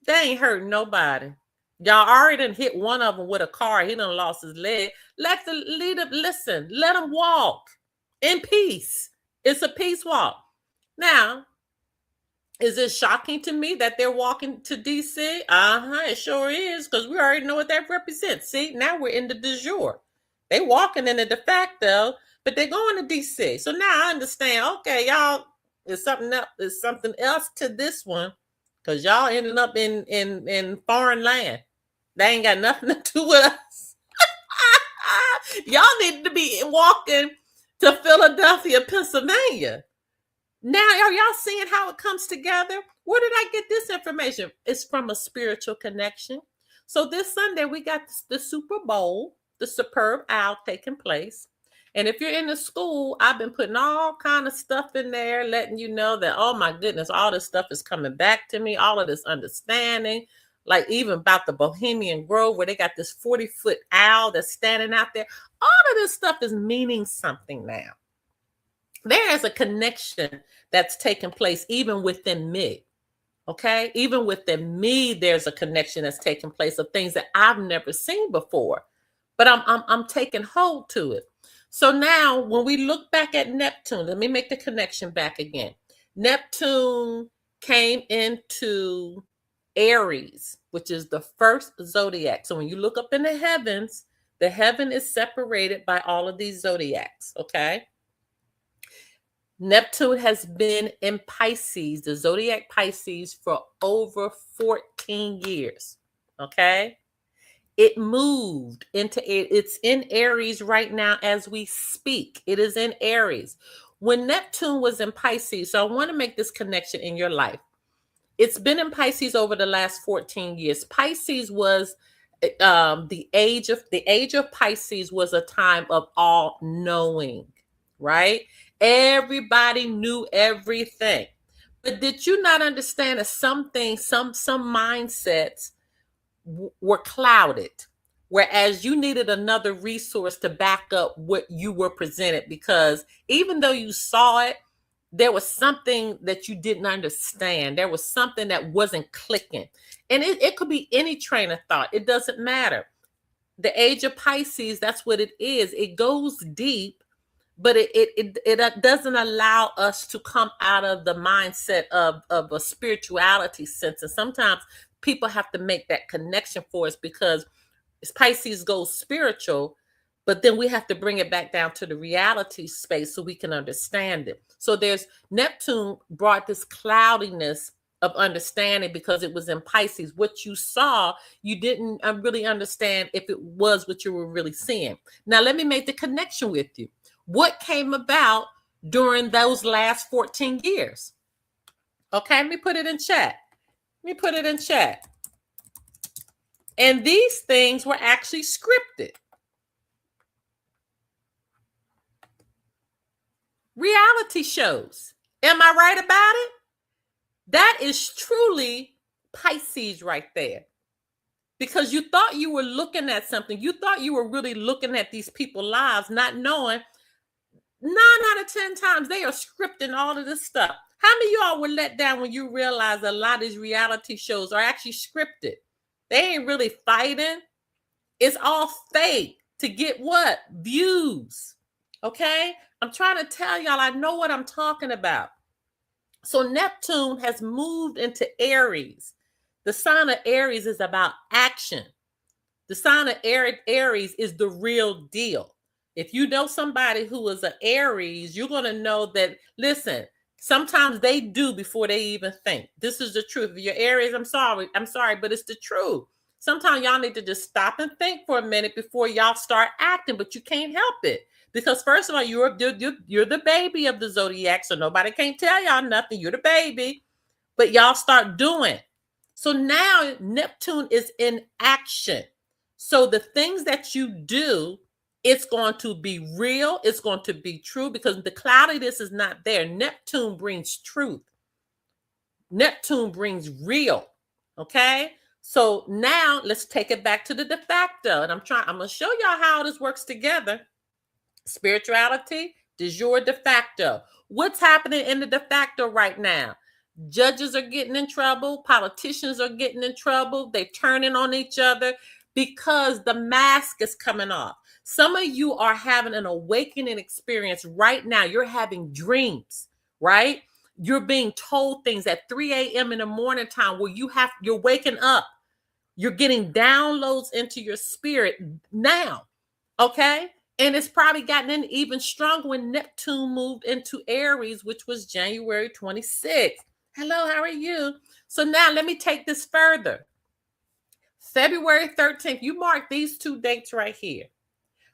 They ain't hurting nobody. Y'all already done hit one of them with a car. He done lost his leg. Let the leader listen. Let them walk in peace. It's a peace walk. Now, is it shocking to me that they're walking to DC? It sure is, because we already know what that represents. See, now we're in the de jure. They walking in the de facto, but they're going to DC. So now I understand. Okay, y'all, there's something else to this one, because y'all ended up in foreign land. They ain't got nothing to do with us. Y'all need to be walking to Philadelphia, Pennsylvania. Now, are y'all seeing how it comes together? Where did I get this information? It's from a spiritual connection. So this Sunday, we got the Super Bowl, the Superb Owl taking place. And if you're in the school, I've been putting all kind of stuff in there, letting you know that, oh my goodness, all this stuff is coming back to me, all of this understanding, like even about the Bohemian Grove, where they got this 40-foot owl that's standing out there. All of this stuff is meaning something now. There is a connection that's taking place even within me. Okay. Even within me, there's a connection that's taking place of things that I've never seen before, but I'm taking hold to it. So now when we look back at Neptune, let me make the connection back again. Neptune came into Aries, which is the first zodiac. So when you look up in the heavens, the heaven is separated by all of these zodiacs. Okay. Neptune has been in Pisces, the zodiac Pisces, for over 14 years. Okay. It moved into it's in Aries right now as we speak. It is in Aries. When Neptune was in Pisces, so I want to make this connection in your life. It's been in Pisces over the last 14 years. Pisces was the age of Pisces was a time of all knowing, right? Everybody knew everything. But did you not understand that some things, some mindsets were clouded, whereas you needed another resource to back up what you were presented? Because even though you saw it, there was something that you didn't understand. There was something that wasn't clicking. And it could be any train of thought. It doesn't matter. The age of Pisces, that's what it is. It goes deep, but it doesn't allow us to come out of the mindset of a spirituality sense. And sometimes people have to make that connection for us, because Pisces goes spiritual, but then we have to bring it back down to the reality space so we can understand it. So there's Neptune brought this cloudiness of understanding because it was in Pisces. What you saw, you didn't really understand if it was what you were really seeing. Now, let me make the connection with you. What came about during those last 14 years? Okay, let me put it in chat. And these things were actually scripted. Reality shows. Am I right about it? That is truly Pisces right there. Because you thought you were looking at something. You thought you were really looking at these people's lives, not knowing 9 out of 10 times they are scripting all of this stuff. How many of y'all were let down when you realized a lot of these reality shows are actually scripted? They ain't really fighting. It's all fake to get what? Views. Okay? I'm trying to tell y'all, I know what I'm talking about. So Neptune has moved into Aries. The sign of Aries is about action. The sign of Aries is the real deal. If you know somebody who is an Aries, you're going to know that, listen, sometimes they do before they even think. This is the truth. If you're Aries, I'm sorry, but it's the truth. Sometimes y'all need to just stop and think for a minute before y'all start acting, but you can't help it. Because first of all, you're the baby of the zodiac, so nobody can't tell y'all nothing. You're the baby, but y'all start doing. So now Neptune is in action. So the things that you do, it's going to be real. It's going to be true because the cloudiness is not there. Neptune brings truth. Neptune brings real. Okay. So now let's take it back to the de facto. And I'm going to show y'all how this works together. Spirituality, de jure, de facto. What's happening in the de facto right now? Judges are getting in trouble. Politicians are getting in trouble. They're turning on each other because the mask is coming off. Some of you are having an awakening experience right now. You're having dreams, right? You're being told things at 3 a.m. in the morning time where you're waking up. You're getting downloads into your spirit now, okay? And it's probably gotten even stronger when Neptune moved into Aries, which was January 26th. Hello, how are you? So now let me take this further. February 13th, you mark these 2 dates right here.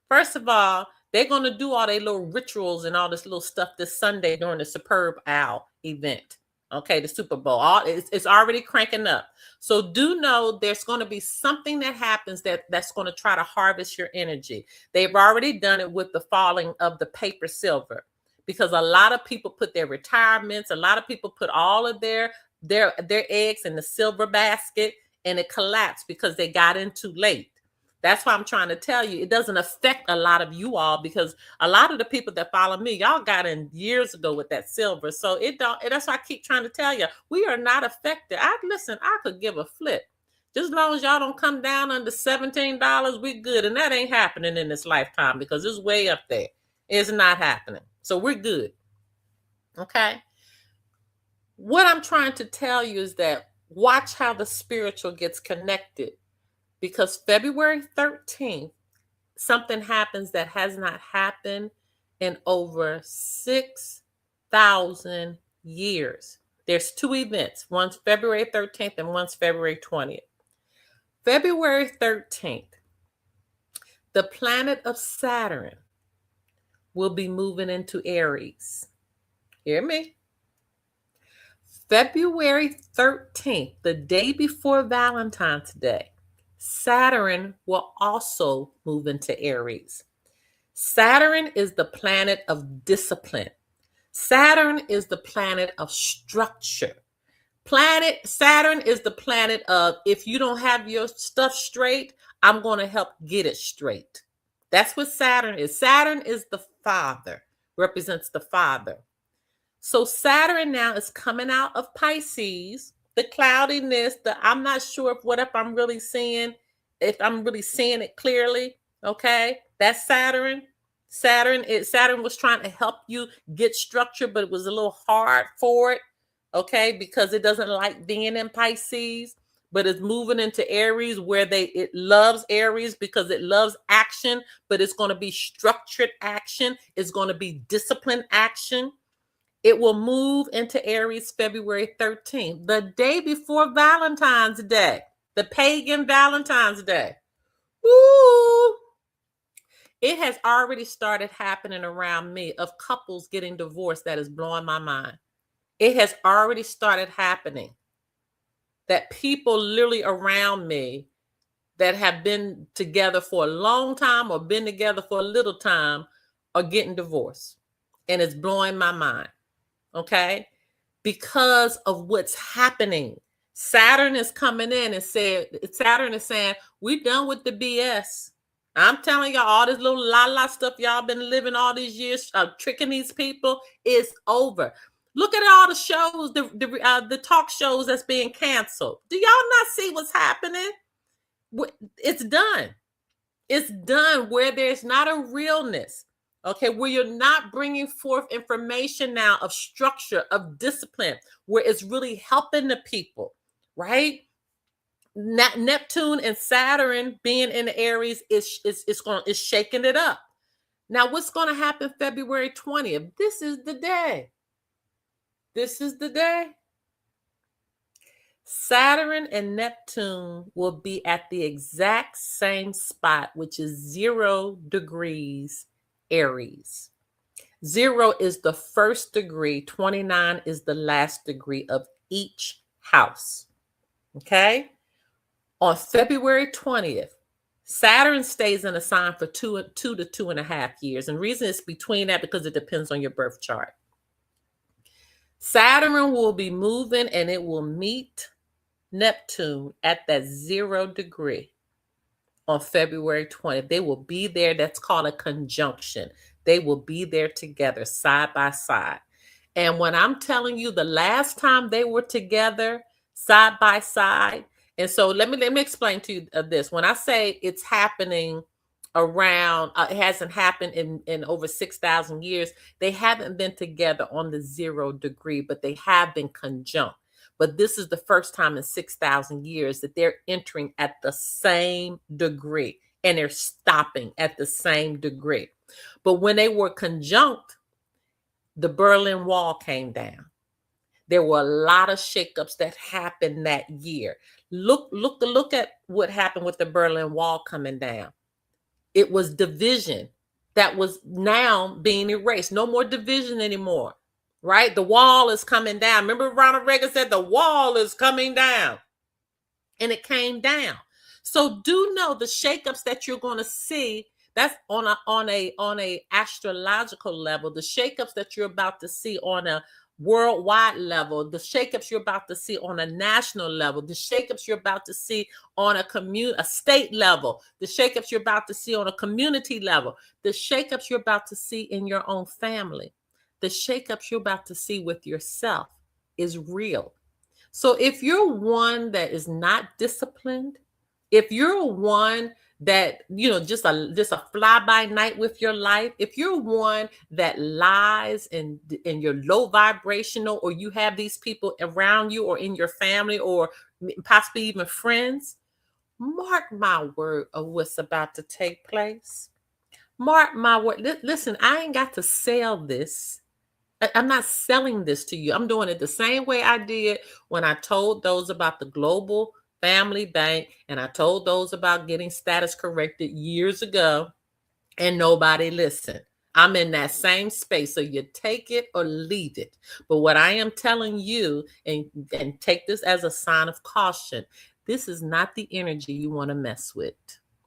First of all, they're going to do all their little rituals and all this little stuff this Sunday during the Superb Owl event. Okay, the Super Bowl. It's already cranking up. So do know there's going to be something that happens that's going to try to harvest your energy. They've already done it with the falling of the paper silver because a lot of people put their retirements, a lot of people put all of their eggs in the silver basket and it collapsed because they got in too late. That's why I'm trying to tell you, it doesn't affect a lot of you all because a lot of the people that follow me, y'all got in years ago with that silver. So that's why I keep trying to tell you, we are not affected. I could give a flip. Just as long as y'all don't come down under $17, we're good. And that ain't happening in this lifetime because it's way up there. It's not happening. So we're good. Okay. What I'm trying to tell you is that watch how the spiritual gets connected. Because February 13th, something happens that has not happened in over 6,000 years. There's 2 events. One's February 13th and one's February 20th. February 13th, the planet of Saturn will be moving into Aries. Hear me? February 13th, the day before Valentine's Day, Saturn will also move into Aries. Saturn is the planet of discipline. Saturn is the planet of structure. Saturn is the planet of if you don't have your stuff straight, I'm going to help get it straight. That's what Saturn is. Saturn is the father, represents the father. So Saturn now is coming out of Pisces. The cloudiness, I'm not sure if I'm really seeing it clearly. Okay. That's Saturn. Saturn was trying to help you get structure, but it was a little hard for it. Okay. Because it doesn't like being in Pisces, but it's moving into Aries where it loves Aries because it loves action, but it's going to be structured action. It's going to be disciplined action. It will move into Aries February 13th, the day before Valentine's Day, the pagan Valentine's Day. Woo! It has already started happening around me of couples getting divorced that is blowing my mind. It has already started happening that people literally around me that have been together for a long time or been together for a little time are getting divorced. And it's blowing my mind. Okay? Because of what's happening. Saturn is coming in and Saturn is saying, we're done with the BS. I'm telling y'all, all this little la stuff y'all been living all these years, tricking these people, is over. Look at all the shows, the talk shows that's being canceled. Do y'all not see what's happening? It's done. It's done where there's not a realness. Okay, where you're not bringing forth information now of structure, of discipline, where it's really helping the people, right? Neptune and Saturn being in the Aries is shaking it up. Now, what's going to happen February 20th? This is the day. This is the day. Saturn and Neptune will be at the exact same spot, which is 0 degrees Aries. 0 is the first degree, 29 is the last degree of each house. Okay? On February 20th, Saturn stays in a sign for 2 to 2.5 years. And the reason it's between that because it depends on your birth chart. Saturn will be moving and it will meet Neptune at that 0 degree on February 20th. They will be there. That's called a conjunction. They will be there together side by side. And when I'm telling you the last time they were together side by side, and so let me explain to you this. When I say it's happening around, it hasn't happened in over 6,000 years. They haven't been together on the 0 degree, but they have been conjunct. But this is the first time in 6,000 years that they're entering at the same degree and they're stopping at the same degree. But when they were conjunct, the Berlin Wall came down. There were a lot of shakeups that happened that year. Look at what happened with the Berlin Wall coming down. It was division that was now being erased. No more division anymore, right? The wall is coming down. Remember Ronald Reagan said the wall is coming down, and it came down. So do know the shakeups that you're going to see. That's on a astrological level. The shakeups that you're about to see on a worldwide level, the shakeups you're about to see on a national level, the shakeups you're about to see on a state level, the shakeups you're about to see on a community level, the shakeups you're about to see in your own family, the shakeups you're about to see with yourself is real. So if you're one that is not disciplined, if you're one that, just a fly-by night with your life, if you're one that lies and you're low vibrational, or you have these people around you or in your family or possibly even friends, mark my word of what's about to take place. Mark my word. Listen, I ain't got to sell this. I'm not selling this to you. I'm doing it the same way I did when I told those about the Global Family Bank, and I told those about getting status corrected years ago, and nobody listened. I'm in that same space. So you take it or leave it. But what I am telling you, and take this as a sign of caution, this is not the energy you want to mess with,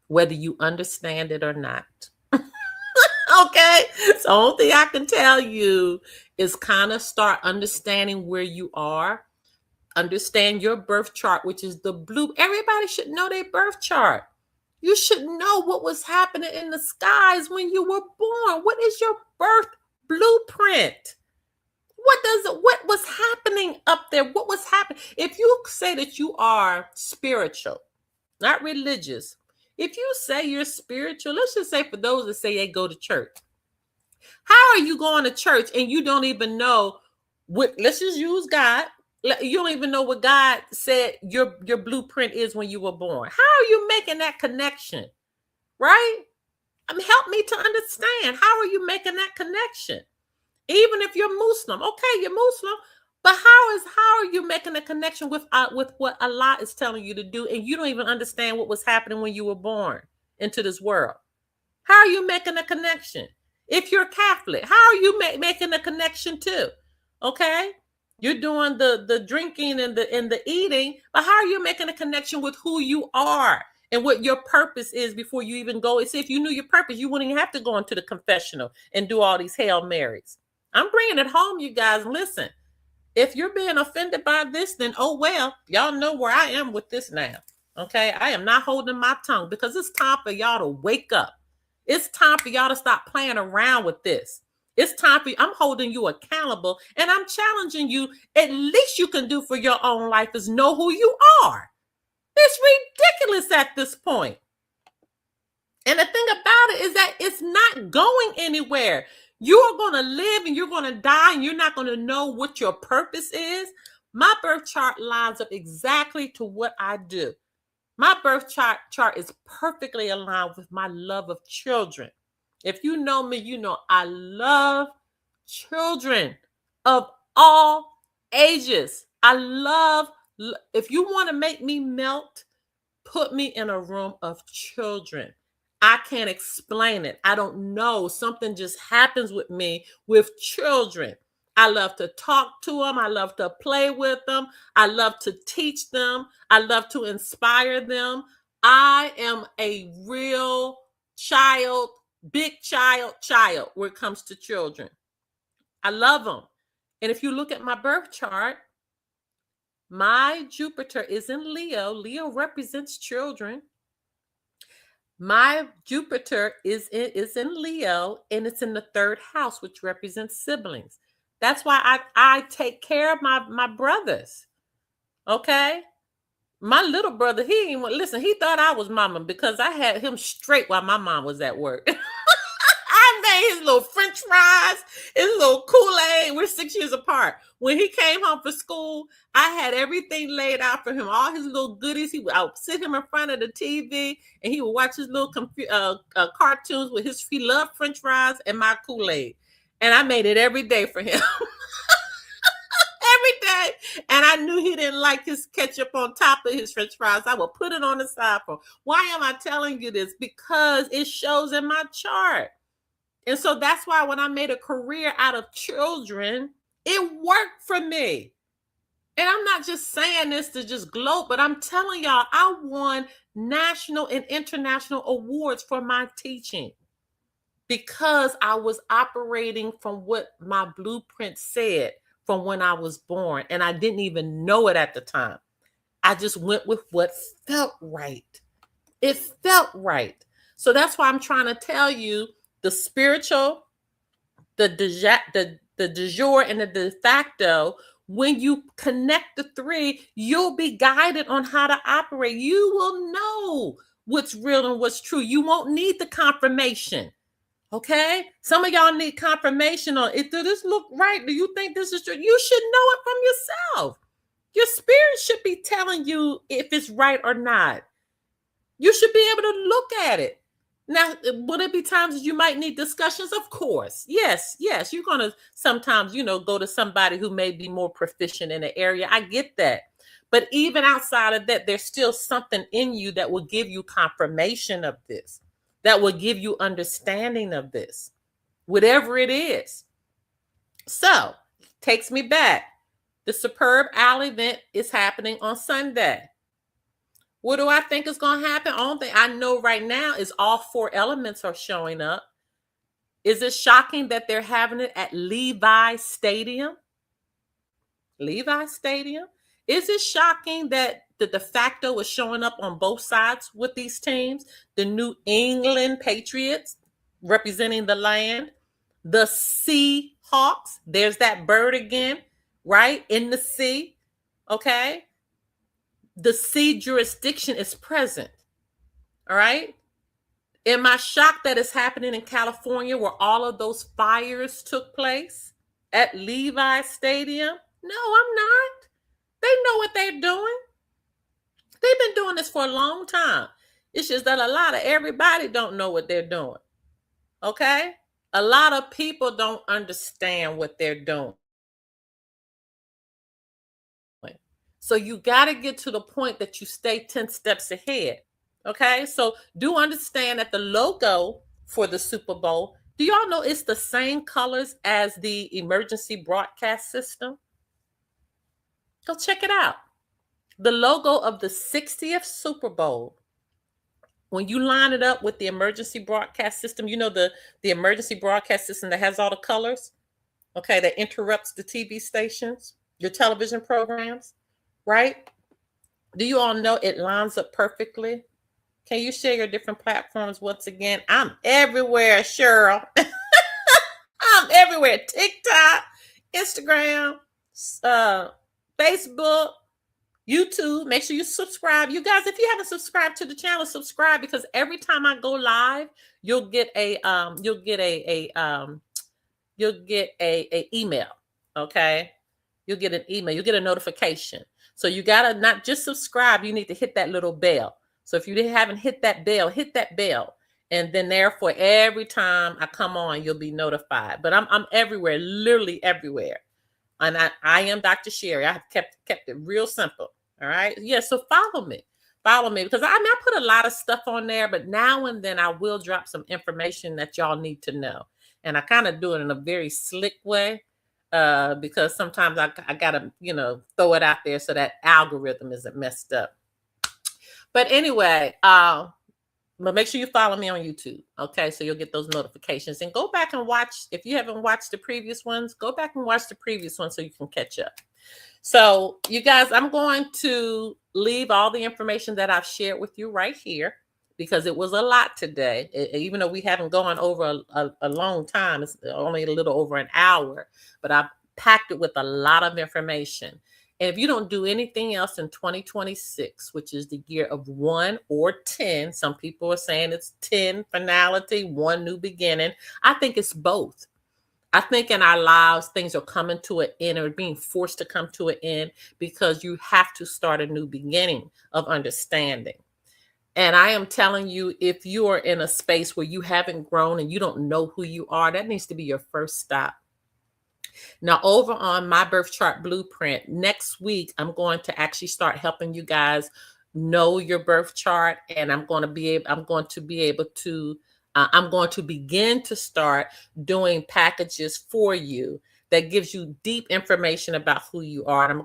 whether you understand it or not. Okay? So the only thing I can tell you is kind of start understanding where you are. Understand your birth chart, which is the blue. Everybody should know their birth chart. You should know what was happening in the skies when you were born. What is your birth blueprint? What was happening up there? What was happening? If you say that you are spiritual, not religious, if you say you're spiritual, let's just say for those that say they go to church, how are you going to church and you don't even know what, let's just use God. You don't even know what God said your blueprint is when you were born. How are you making that connection? Right? Help me to understand. How are you making that connection? Even if you're Muslim, okay, you're Muslim, but how are you making a connection with what Allah is telling you to do, and you don't even understand what was happening when you were born into this world? How are you making a connection? If you're Catholic, how are you making a connection too? Okay. You're doing the drinking and the eating, but how are you making a connection with who you are and what your purpose is before you even go. See, if you knew your purpose, you wouldn't even have to go into the confessional and do all these Hail Marys. I'm bringing it home, you guys. Listen, if you're being offended by this, then oh well, y'all know where I am with this now. Okay, I am not holding my tongue because it's time for y'all to wake up. It's time for y'all to stop playing around with this. It's time for you. I'm holding you accountable and I'm challenging you. At least you can do for your own life is know who you are. It's ridiculous at this point. And the thing about it is that it's not going anywhere. You are going to live and you're going to die and you're not going to know what your purpose is. My birth chart lines up exactly to what I do. My birth chart is perfectly aligned with my love of children. If you know me, you know I love children of all ages. If you want to make me melt, put me in a room of children. I can't explain it. I don't know. Something just happens with me with children. I love to talk to them. I love to play with them. I love to teach them. I love to inspire them. I am a real child, big child when it comes to children. I love them. And if you look at my birth chart, my Jupiter is in Leo. Leo represents children. My Jupiter is in Leo, and it's in the third house, which represents siblings. That's why I take care of my brothers. Okay? My little brother, he thought I was mama because I had him straight while my mom was at work. I made his little French fries, his little Kool-Aid. We're 6 years apart. When he came home from school, I had everything laid out for him, all his little goodies. I would sit him in front of the TV, and he would watch his little cartoons with he loved French fries and my Kool-Aid. And I made it every day for him. Every day. And I knew he didn't like his ketchup on top of his French fries. I would put it on the side for him. Why am I telling you this? Because it shows in my chart. And so that's why when I made a career out of children, it worked for me. And I'm not just saying this to just gloat, but I'm telling y'all, I won national and international awards for my teaching because I was operating from what my blueprint said from when I was born. And I didn't even know it at the time. I just went with what felt right. It felt right. So that's why I'm trying to tell you, the spiritual, the de jure, and the de facto, when you connect the three, you'll be guided on how to operate. You will know what's real and what's true. You won't need the confirmation. Okay? Some of y'all need confirmation on it. Does this look right? Do you think this is true? You should know it from yourself. Your spirit should be telling you if it's right or not. You should be able to look at it. Now, will there be times that you might need discussions? Of course. Yes. You're going to sometimes, go to somebody who may be more proficient in the area. I get that. But even outside of that, there's still something in you that will give you confirmation of this, that will give you understanding of this, whatever it is. So, takes me back. The Superb Owl event is happening on Sunday. What do I think is going to happen? Only thing I know right now is all four elements are showing up. Is it shocking that they're having it at Levi Stadium? Levi Stadium? Is it shocking that the de facto is showing up on both sides with these teams? The New England Patriots representing the land. The Seahawks. There's that bird again, right? In the sea. Okay? The sea jurisdiction is present. All right. Am I shocked that it's happening in California where all of those fires took place at Levi Stadium? No, I'm not. They know what they're doing. They've been doing this for a long time. It's just that a lot of everybody don't know what they're doing. Okay. A lot of people don't understand what they're doing. So you got to get to the point that you stay 10 steps ahead. Okay. So do understand that the logo for the Super Bowl, do y'all know it's the same colors as the emergency broadcast system? Go check it out. The logo of the 60th Super Bowl when you line it up with the emergency broadcast system, the emergency broadcast system that has all the colors, okay, that interrupts the TV stations, your television programs, right? Do you all know it lines up perfectly? Can you share your different platforms once again? I'm everywhere, Cheryl. I'm everywhere. TikTok, Instagram, uh, Facebook, YouTube. Make sure you subscribe. You guys, if you haven't subscribed to the channel, subscribe, because every time I go live, you'll get a email. Okay. You'll get an email. You'll get a notification. So you got to not just subscribe. You need to hit that little bell. So if you haven't hit that bell, hit that bell. And then therefore, every time I come on, you'll be notified. But I'm everywhere, literally everywhere. And I am Dr. Sherry. I have kept it real simple. All right. Yeah. So follow me. Follow me, because I put a lot of stuff on there, but now and then I will drop some information that y'all need to know. And I kind of do it in a very slick way, because sometimes I gotta, throw it out there so that algorithm isn't messed up. But anyway, but make sure you follow me on YouTube. Okay. So you'll get those notifications, and go back and watch. If you haven't watched the previous ones, go back and watch the previous ones so you can catch up. So you guys, I'm going to leave all the information that I've shared with you right here, because it was a lot today. Even though we haven't gone over a long time, it's only a little over an hour, but I've packed it with a lot of information. And if you don't do anything else in 2026, which is the year of 1 or 10, some people are saying it's 10 finality, 1 new beginning. I think it's both. I think in our lives, things are coming to an end, or being forced to come to an end, because you have to start a new beginning of understanding. And I am telling you, if you are in a space where you haven't grown and you don't know who you are, that needs to be your first stop. Now, over on My Birth Chart Blueprint, next week, I'm going to actually start helping you guys know your birth chart. And I'm going to begin to start doing packages for you that gives you deep information about who you are. And we're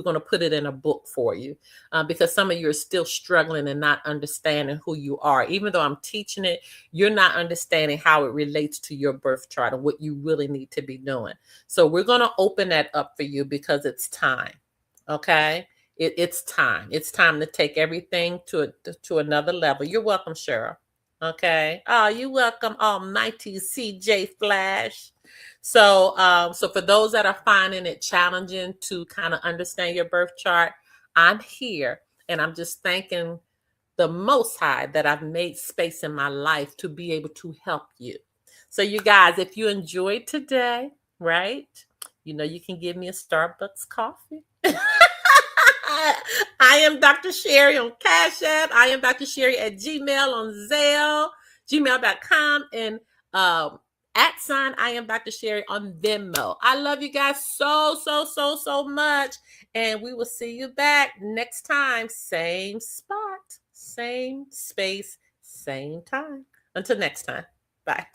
going to put it in a book for you, because some of you are still struggling and not understanding who you are. Even though I'm teaching it, you're not understanding how it relates to your birth chart and what you really need to be doing. So we're going to open that up for you, because it's time. Okay. It's time. It's time to take everything to another level. You're welcome, Cheryl. Okay. Oh, you're welcome, almighty CJ Flash. So, so for those that are finding it challenging to kind of understand your birth chart, I'm here, and I'm just thanking the Most High that I've made space in my life to be able to help you. So you guys, if you enjoyed today, right, you can give me a Starbucks coffee. I am Dr. Sherry on Cash App. I am Dr. Sherry at Gmail, on Zelle, gmail.com, and @ I am Dr. Sherry on Venmo. I love you guys so, so, so, so much. And we will see you back next time. Same spot, same space, same time. Until next time. Bye.